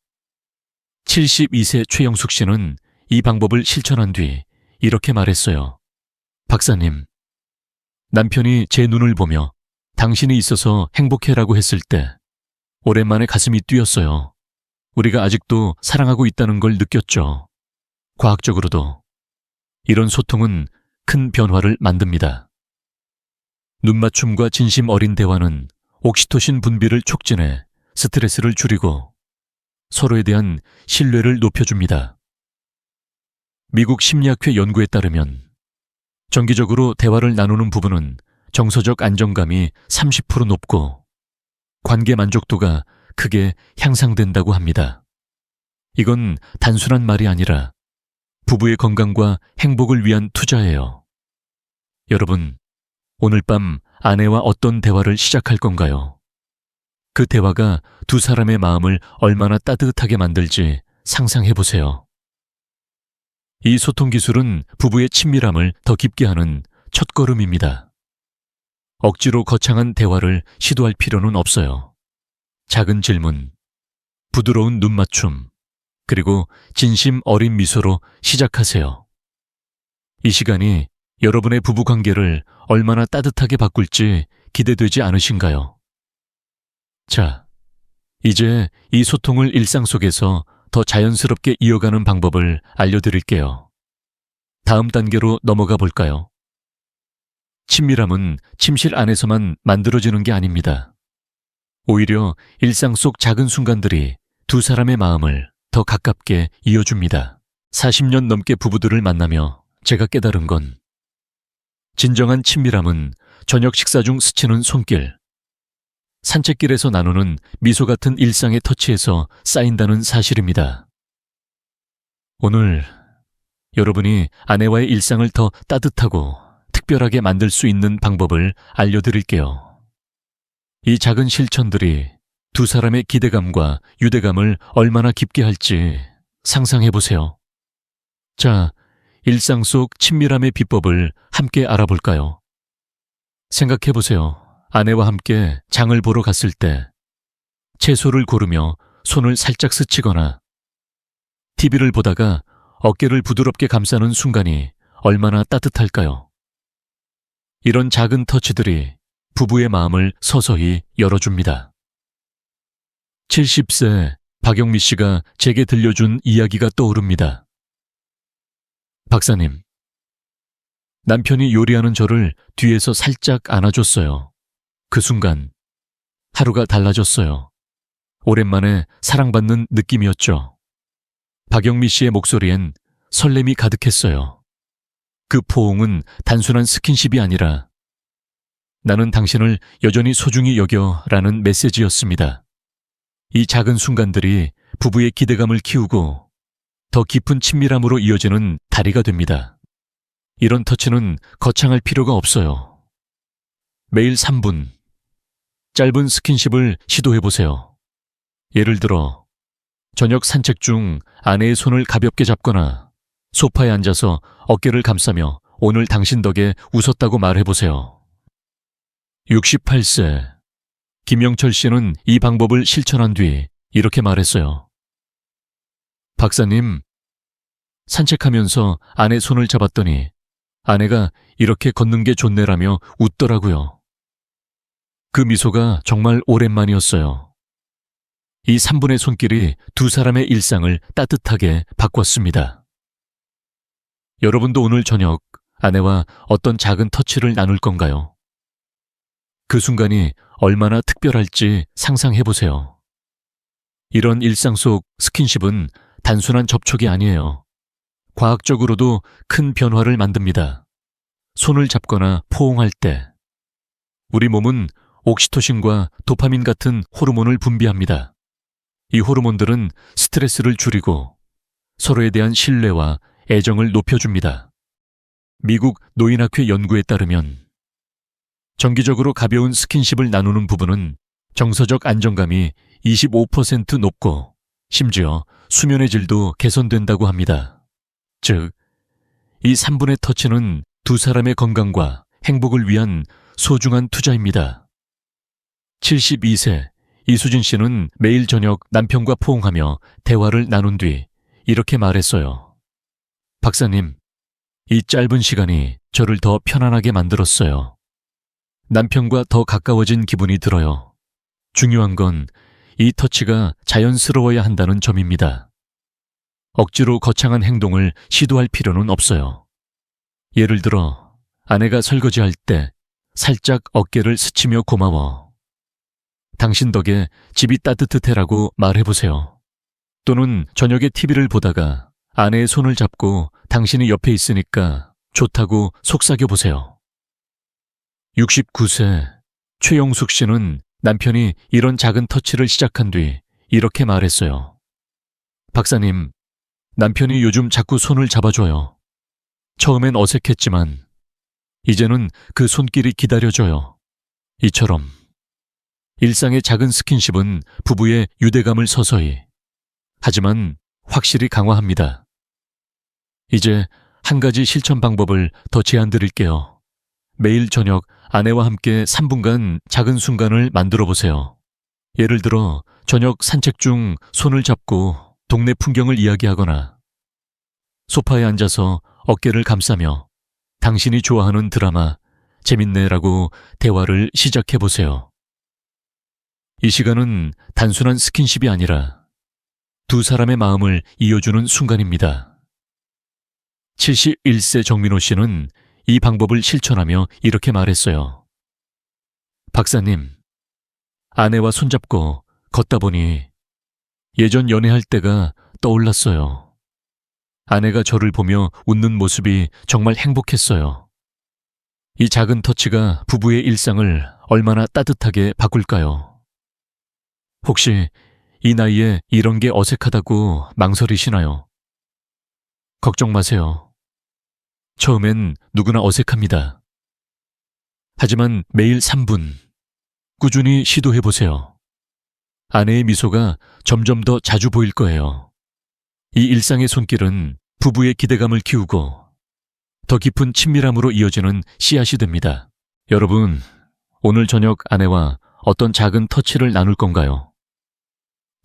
72세 최영숙 씨는 이 방법을 실천한 뒤 이렇게 말했어요. 박사님, 남편이 제 눈을 보며 당신이 있어서 행복해라고 했을 때 오랜만에 가슴이 뛰었어요. 우리가 아직도 사랑하고 있다는 걸 느꼈죠. 과학적으로도 이런 소통은 큰 변화를 만듭니다. 눈맞춤과 진심 어린 대화는 옥시토신 분비를 촉진해 스트레스를 줄이고 서로에 대한 신뢰를 높여줍니다. 미국 심리학회 연구에 따르면 정기적으로 대화를 나누는 부부는 정서적 안정감이 30% 높고 관계 만족도가 크게 향상된다고 합니다. 이건 단순한 말이 아니라 부부의 건강과 행복을 위한 투자예요. 여러분, 오늘 밤 아내와 어떤 대화를 시작할 건가요? 그 대화가 두 사람의 마음을 얼마나 따뜻하게 만들지 상상해 보세요. 이 소통 기술은 부부의 친밀함을 더 깊게 하는 첫걸음입니다. 억지로 거창한 대화를 시도할 필요는 없어요. 작은 질문, 부드러운 눈맞춤, 그리고 진심 어린 미소로 시작하세요. 이 시간이 여러분의 부부 관계를 얼마나 따뜻하게 바꿀지 기대되지 않으신가요? 자, 이제 이 소통을 일상 속에서 더 자연스럽게 이어가는 방법을 알려드릴게요. 다음 단계로 넘어가 볼까요? 친밀함은 침실 안에서만 만들어지는 게 아닙니다. 오히려 일상 속 작은 순간들이 두 사람의 마음을 더 가깝게 이어줍니다. 40년 넘게 부부들을 만나며 제가 깨달은 건 진정한 친밀함은 저녁 식사 중 스치는 손길, 산책길에서 나누는 미소 같은 일상의 터치에서 쌓인다는 사실입니다. 오늘 여러분이 아내와의 일상을 더 따뜻하고 특별하게 만들 수 있는 방법을 알려드릴게요. 이 작은 실천들이 두 사람의 기대감과 유대감을 얼마나 깊게 할지 상상해보세요. 자, 일상 속 친밀함의 비법을 함께 알아볼까요? 생각해보세요. 아내와 함께 장을 보러 갔을 때 채소를 고르며 손을 살짝 스치거나 TV를 보다가 어깨를 부드럽게 감싸는 순간이 얼마나 따뜻할까요? 이런 작은 터치들이 부부의 마음을 서서히 열어줍니다. 70세 박영미 씨가 제게 들려준 이야기가 떠오릅니다. 박사님, 남편이 요리하는 저를 뒤에서 살짝 안아줬어요. 그 순간 하루가 달라졌어요. 오랜만에 사랑받는 느낌이었죠. 박영미 씨의 목소리엔 설렘이 가득했어요. 그 포옹은 단순한 스킨십이 아니라 나는 당신을 여전히 소중히 여겨 라는 메시지였습니다. 이 작은 순간들이 부부의 기대감을 키우고 더 깊은 친밀함으로 이어지는 다리가 됩니다. 이런 터치는 거창할 필요가 없어요. 매일 3분, 짧은 스킨십을 시도해보세요. 예를 들어 저녁 산책 중 아내의 손을 가볍게 잡거나 소파에 앉아서 어깨를 감싸며 오늘 당신 덕에 웃었다고 말해보세요. 68세 김영철 씨는 이 방법을 실천한 뒤 이렇게 말했어요. 박사님, 산책하면서 아내 손을 잡았더니 아내가 이렇게 걷는 게 좋네라며 웃더라고요. 그 미소가 정말 오랜만이었어요. 이 3분의 손길이 두 사람의 일상을 따뜻하게 바꿨습니다. 여러분도 오늘 저녁 아내와 어떤 작은 터치를 나눌 건가요? 그 순간이 얼마나 특별할지 상상해보세요. 이런 일상 속 스킨십은 단순한 접촉이 아니에요. 과학적으로도 큰 변화를 만듭니다. 손을 잡거나 포옹할 때 우리 몸은 옥시토신과 도파민 같은 호르몬을 분비합니다. 이 호르몬들은 스트레스를 줄이고 서로에 대한 신뢰와 애정을 높여줍니다. 미국 노인학회 연구에 따르면 정기적으로 가벼운 스킨십을 나누는 부부는 정서적 안정감이 25% 높고 심지어 수면의 질도 개선된다고 합니다. 즉, 이 3분의 터치는 두 사람의 건강과 행복을 위한 소중한 투자입니다. 72세 이수진 씨는 매일 저녁 남편과 포옹하며 대화를 나눈 뒤 이렇게 말했어요. 박사님, 이 짧은 시간이 저를 더 편안하게 만들었어요. 남편과 더 가까워진 기분이 들어요. 중요한 건 이 터치가 자연스러워야 한다는 점입니다. 억지로 거창한 행동을 시도할 필요는 없어요. 예를 들어 아내가 설거지할 때 살짝 어깨를 스치며 고마워. 당신 덕에 집이 따뜻해라고 말해보세요. 또는 저녁에 TV를 보다가 아내의 손을 잡고 당신이 옆에 있으니까 좋다고 속삭여보세요. 69세 최용숙 씨는 남편이 이런 작은 터치를 시작한 뒤 이렇게 말했어요. 박사님, 남편이 요즘 자꾸 손을 잡아줘요. 처음엔 어색했지만 이제는 그 손길이 기다려져요. 이처럼 일상의 작은 스킨십은 부부의 유대감을 서서히, 하지만 확실히 강화합니다. 이제 한 가지 실천 방법을 더 제안 드릴게요. 매일 저녁 아내와 함께 3분간 작은 순간을 만들어 보세요. 예를 들어 저녁 산책 중 손을 잡고 동네 풍경을 이야기하거나 소파에 앉아서 어깨를 감싸며 당신이 좋아하는 드라마 재밌네라고 대화를 시작해 보세요. 이 시간은 단순한 스킨십이 아니라 두 사람의 마음을 이어주는 순간입니다. 71세 정민호 씨는 이 방법을 실천하며 이렇게 말했어요. 박사님, 아내와 손잡고 걷다 보니 예전 연애할 때가 떠올랐어요. 아내가 저를 보며 웃는 모습이 정말 행복했어요. 이 작은 터치가 부부의 일상을 얼마나 따뜻하게 바꿀까요? 혹시 이 나이에 이런 게 어색하다고 망설이시나요? 걱정 마세요. 처음엔 누구나 어색합니다. 하지만 매일 3분 꾸준히 시도해보세요. 아내의 미소가 점점 더 자주 보일 거예요. 이 일상의 손길은 부부의 기대감을 키우고 더 깊은 친밀함으로 이어지는 씨앗이 됩니다. 여러분, 오늘 저녁 아내와 어떤 작은 터치를 나눌 건가요?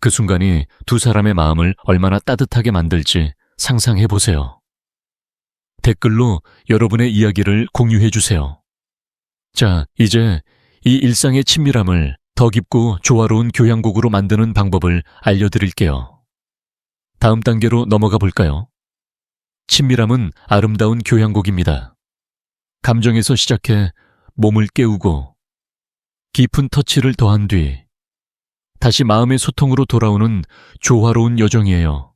그 순간이 두 사람의 마음을 얼마나 따뜻하게 만들지 상상해보세요. 댓글로 여러분의 이야기를 공유해주세요. 자, 이제 이 일상의 친밀함을 더 깊고 조화로운 교양곡으로 만드는 방법을 알려드릴게요. 다음 단계로 넘어가 볼까요? 친밀함은 아름다운 교양곡입니다. 감정에서 시작해 몸을 깨우고 깊은 터치를 더한 뒤 다시 마음의 소통으로 돌아오는 조화로운 여정이에요.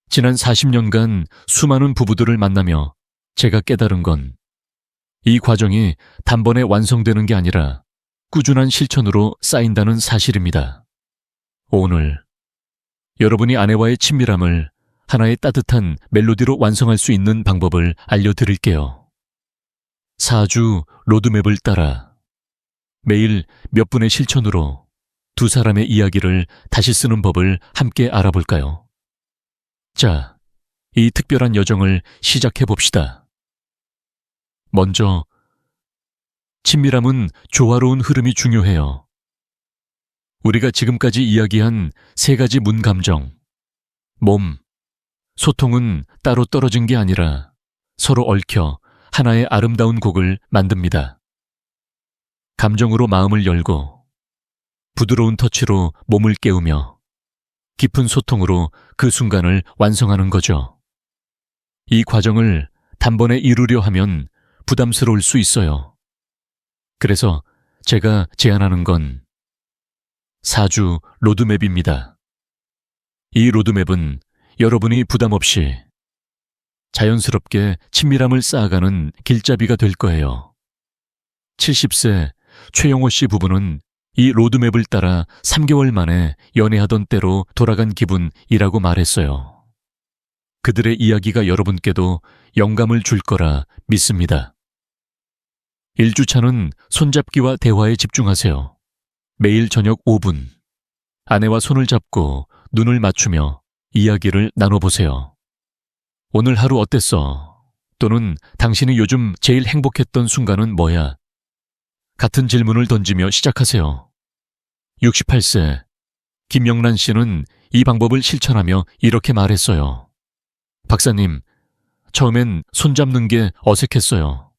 지난 40년간 수많은 부부들을 만나며 제가 깨달은 건 이 과정이 단번에 완성되는 게 아니라 꾸준한 실천으로 쌓인다는 사실입니다. 오늘 여러분이 아내와의 친밀함을 하나의 따뜻한 멜로디로 완성할 수 있는 방법을 알려드릴게요. 4주 로드맵을 따라 매일 몇 분의 실천으로 두 사람의 이야기를 다시 쓰는 법을 함께 알아볼까요? 자, 이 특별한 여정을 시작해 봅시다. 먼저, 친밀함은 조화로운 흐름이 중요해요. 우리가 지금까지 이야기한 3가지 문감정, 몸, 소통은 따로 떨어진 게 아니라 서로 얽혀 하나의 아름다운 곡을 만듭니다. 감정으로 마음을 열고, 부드러운 터치로 몸을 깨우며, 깊은 소통으로 그 순간을 완성하는 거죠. 이 과정을 단번에 이루려 하면 부담스러울 수 있어요. 그래서 제가 제안하는 건 4주 로드맵입니다. 이 로드맵은 여러분이 부담 없이 자연스럽게 친밀함을 쌓아가는 길잡이가 될 거예요. 70세 최영호 씨 부부는 이 로드맵을 따라 3개월 만에 연애하던 때로 돌아간 기분이라고 말했어요. 그들의 이야기가 여러분께도 영감을 줄 거라 믿습니다. 1주차는 손잡기와 대화에 집중하세요. 매일 저녁 5분, 아내와 손을 잡고 눈을 맞추며 이야기를 나눠보세요. 오늘 하루 어땠어? 또는 당신이 요즘 제일 행복했던 순간은 뭐야? 같은 질문을 던지며 시작하세요. 68세 김영란 씨는 이 방법을 실천하며 이렇게 말했어요. 박사님, 처음엔 손잡는 게 어색했어요.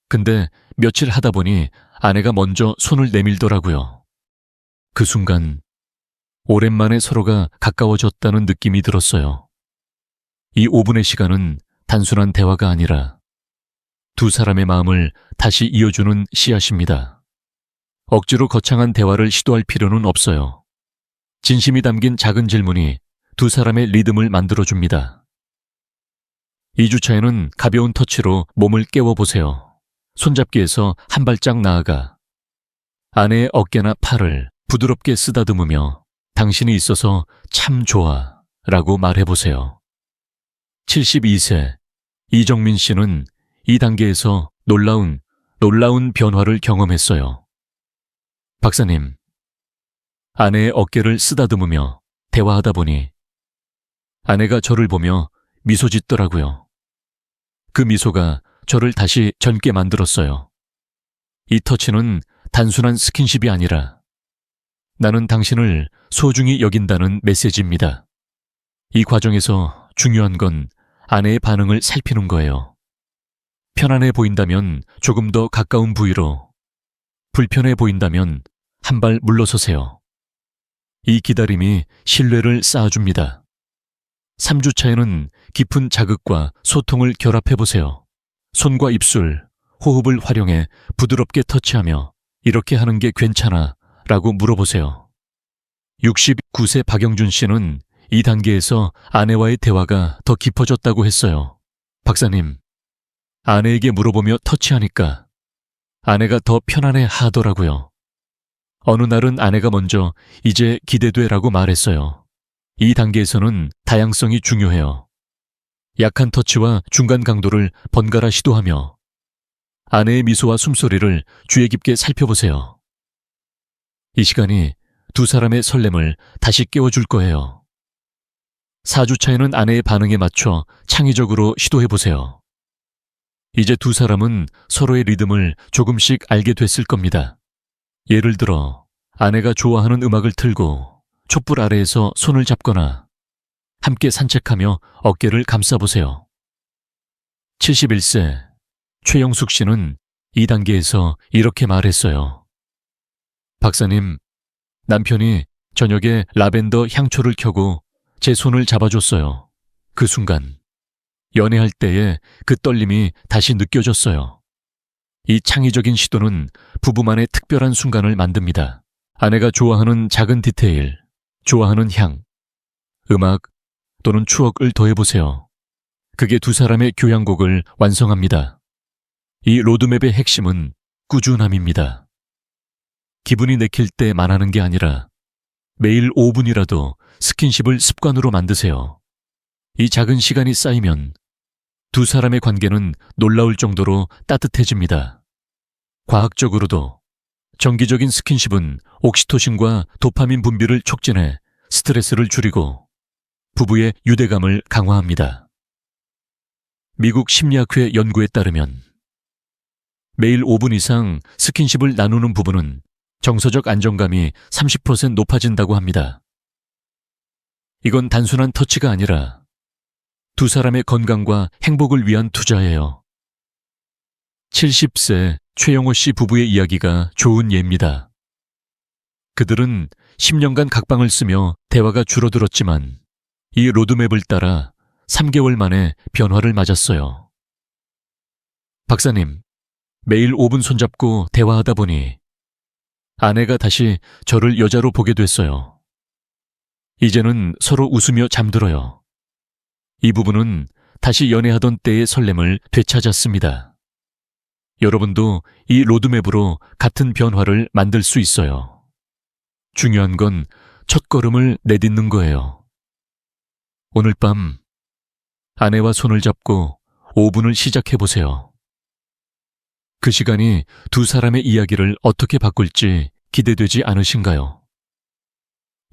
근데 며칠 하다 보니 아내가 먼저 손을 내밀더라고요. 그 순간 오랜만에 서로가 가까워졌다는 느낌이 들었어요. 이 5분의 시간은 단순한 대화가 아니라 두 사람의 마음을 다시 이어주는 씨앗입니다. 억지로 거창한 대화를 시도할 필요는 없어요. 진심이 담긴 작은 질문이 두 사람의 리듬을 만들어줍니다. 2주차에는 가벼운 터치로 몸을 깨워보세요. 손잡기에서 한 발짝 나아가 아내의 어깨나 팔을 부드럽게 쓰다듬으며 당신이 있어서 참 좋아 라고 말해보세요. 72세 이정민 씨는 이 단계에서 놀라운 변화를 경험했어요. 박사님, 아내의 어깨를 쓰다듬으며 대화하다 보니 아내가 저를 보며 미소 짓더라고요. 그 미소가 저를 다시 젊게 만들었어요. 이 터치는 단순한 스킨십이 아니라 나는 당신을 소중히 여긴다는 메시지입니다. 이 과정에서 중요한 건 아내의 반응을 살피는 거예요. 편안해 보인다면 조금 더 가까운 부위로, 불편해 보인다면 한 발 물러서세요. 이 기다림이 신뢰를 쌓아줍니다. 3주차에는 깊은 자극과 소통을 결합해보세요. 손과 입술, 호흡을 활용해 부드럽게 터치하며 이렇게 하는 게 괜찮아 라고 물어보세요. 69세 박영준 씨는 이 단계에서 아내와의 대화가 더 깊어졌다고 했어요. 박사님, 아내에게 물어보며 터치하니까 아내가 더 편안해 하더라고요. 어느 날은 아내가 먼저 이제 기대돼 라고 말했어요. 이 단계에서는 다양성이 중요해요. 약한 터치와 중간 강도를 번갈아 시도하며 아내의 미소와 숨소리를 주의 깊게 살펴보세요. 이 시간이 두 사람의 설렘을 다시 깨워줄 거예요. 4주차에는 아내의 반응에 맞춰 창의적으로 시도해보세요. 이제 두 사람은 서로의 리듬을 조금씩 알게 됐을 겁니다. 예를 들어 아내가 좋아하는 음악을 틀고 촛불 아래에서 손을 잡거나 함께 산책하며 어깨를 감싸보세요. 71세 최영숙 씨는 이 단계에서 이렇게 말했어요. 박사님, 남편이 저녁에 라벤더 향초를 켜고 제 손을 잡아줬어요. 그 순간 연애할 때의 그 떨림이 다시 느껴졌어요. 이 창의적인 시도는 부부만의 특별한 순간을 만듭니다. 아내가 좋아하는 작은 디테일, 좋아하는 향, 음악 또는 추억을 더해보세요. 그게 두 사람의 교향곡을 완성합니다. 이 로드맵의 핵심은 꾸준함입니다. 기분이 내킬 때만 하는 게 아니라 매일 5분이라도 스킨십을 습관으로 만드세요. 이 작은 시간이 쌓이면 두 사람의 관계는 놀라울 정도로 따뜻해집니다. 과학적으로도 정기적인 스킨십은 옥시토신과 도파민 분비를 촉진해 스트레스를 줄이고 부부의 유대감을 강화합니다. 미국 심리학회 연구에 따르면 매일 5분 이상 스킨십을 나누는 부부는 정서적 안정감이 30% 높아진다고 합니다. 이건 단순한 터치가 아니라 두 사람의 건강과 행복을 위한 투자예요. 70세 최영호 씨 부부의 이야기가 좋은 예입니다. 그들은 10년간 각방을 쓰며 대화가 줄어들었지만 이 로드맵을 따라 3개월 만에 변화를 맞았어요. 박사님, 매일 5분 손잡고 대화하다 보니 아내가 다시 저를 여자로 보게 됐어요. 이제는 서로 웃으며 잠들어요. 이 부부는 다시 연애하던 때의 설렘을 되찾았습니다. 여러분도 이 로드맵으로 같은 변화를 만들 수 있어요. 중요한 건 첫걸음을 내딛는 거예요. 오늘 밤 아내와 손을 잡고 5분을 시작해보세요. 그 시간이 두 사람의 이야기를 어떻게 바꿀지 기대되지 않으신가요?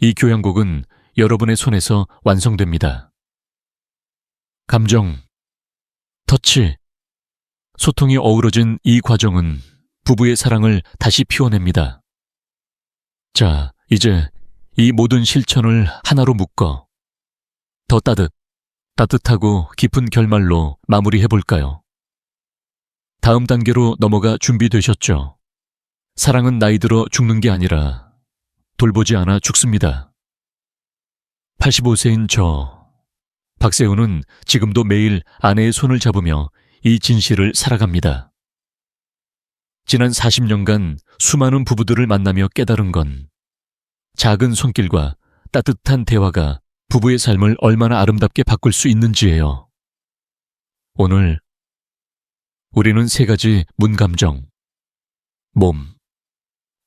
이 교향곡은 여러분의 손에서 완성됩니다. 감정, 터치, 소통이 어우러진 이 과정은 부부의 사랑을 다시 피워냅니다. 자, 이제 이 모든 실천을 하나로 묶어 더 따뜻하고 깊은 결말로 마무리해볼까요? 다음 단계로 넘어가 준비되셨죠? 사랑은 나이 들어 죽는 게 아니라 돌보지 않아 죽습니다. 85세인 박세훈은 지금도 매일 아내의 손을 잡으며 이 진실을 살아갑니다. 지난 40년간 수많은 부부들을 만나며 깨달은 건 작은 손길과 따뜻한 대화가 부부의 삶을 얼마나 아름답게 바꿀 수 있는지예요. 오늘 우리는 3가지 문감정, 몸,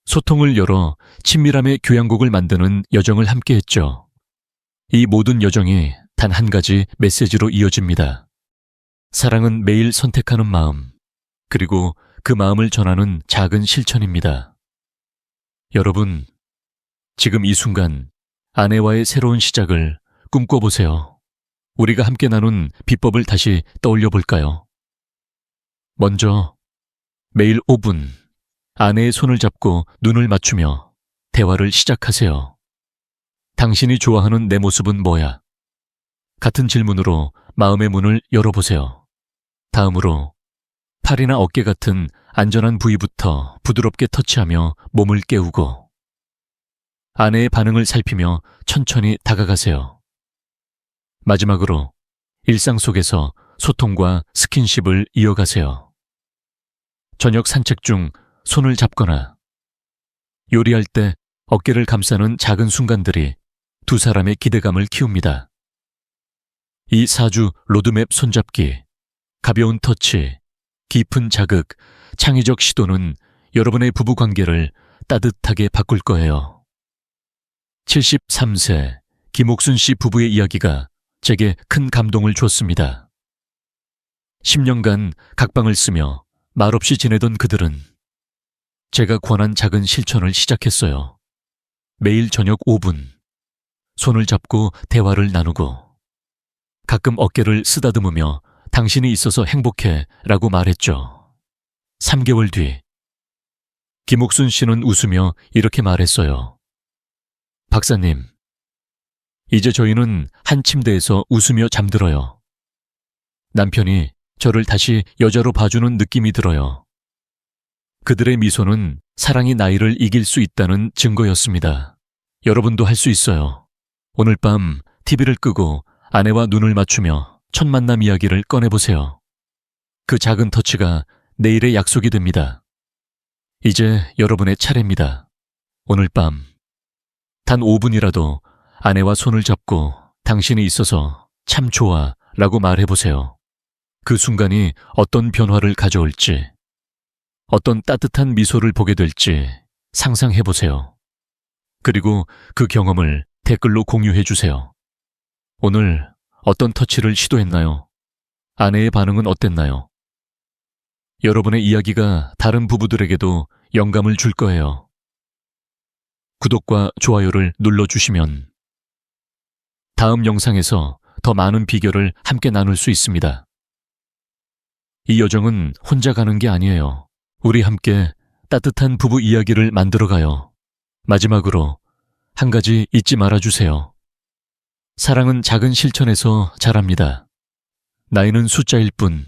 소통을 열어 친밀함의 교향곡을 만드는 여정을 함께했죠. 이 모든 여정이 단 한 가지 메시지로 이어집니다. 사랑은 매일 선택하는 마음, 그리고 그 마음을 전하는 작은 실천입니다. 여러분, 지금 이 순간 아내와의 새로운 시작을 꿈꿔보세요. 우리가 함께 나눈 비법을 다시 떠올려 볼까요? 먼저 매일 5분 아내의 손을 잡고 눈을 맞추며 대화를 시작하세요. 당신이 좋아하는 내 모습은 뭐야? 같은 질문으로 마음의 문을 열어보세요. 다음으로 팔이나 어깨 같은 안전한 부위부터 부드럽게 터치하며 몸을 깨우고 아내의 반응을 살피며 천천히 다가가세요. 마지막으로 일상 속에서 소통과 스킨십을 이어가세요. 저녁 산책 중 손을 잡거나 요리할 때 어깨를 감싸는 작은 순간들이 두 사람의 기대감을 키웁니다. 이 4주 로드맵 손잡기, 가벼운 터치, 깊은 자극, 창의적 시도는 여러분의 부부 관계를 따뜻하게 바꿀 거예요. 73세 김옥순 씨 부부의 이야기가 제게 큰 감동을 줬습니다. 10년간 각방을 쓰며 말없이 지내던 그들은 제가 권한 작은 실천을 시작했어요. 매일 저녁 5분, 손을 잡고 대화를 나누고 가끔 어깨를 쓰다듬으며 당신이 있어서 행복해 라고 말했죠. 3개월 뒤 김옥순 씨는 웃으며 이렇게 말했어요. 박사님, 이제 저희는 한 침대에서 웃으며 잠들어요. 남편이 저를 다시 여자로 봐주는 느낌이 들어요. 그들의 미소는 사랑이 나이를 이길 수 있다는 증거였습니다. 여러분도 할 수 있어요. 오늘 밤 TV를 끄고 아내와 눈을 맞추며 첫 만남 이야기를 꺼내보세요. 그 작은 터치가 내일의 약속이 됩니다. 이제 여러분의 차례입니다. 오늘 밤 단 5분이라도 아내와 손을 잡고 당신이 있어서 참 좋아 라고 말해보세요. 그 순간이 어떤 변화를 가져올지, 어떤 따뜻한 미소를 보게 될지 상상해보세요. 그리고 그 경험을 댓글로 공유해주세요. 오늘 어떤 터치를 시도했나요? 아내의 반응은 어땠나요? 여러분의 이야기가 다른 부부들에게도 영감을 줄 거예요. 구독과 좋아요를 눌러주시면 다음 영상에서 더 많은 비결을 함께 나눌 수 있습니다. 이 여정은 혼자 가는 게 아니에요. 우리 함께 따뜻한 부부 이야기를 만들어가요. 마지막으로 한 가지 잊지 말아주세요. 사랑은 작은 실천에서 자랍니다. 나이는 숫자일 뿐,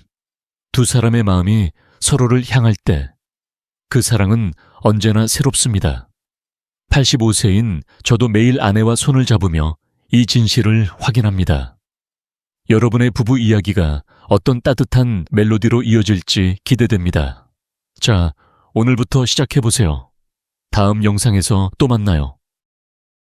두 사람의 마음이 서로를 향할 때 그 사랑은 언제나 새롭습니다. 85세인 저도 매일 아내와 손을 잡으며 이 진실을 확인합니다. 여러분의 부부 이야기가 어떤 따뜻한 멜로디로 이어질지 기대됩니다. 자, 오늘부터 시작해보세요. 다음 영상에서 또 만나요.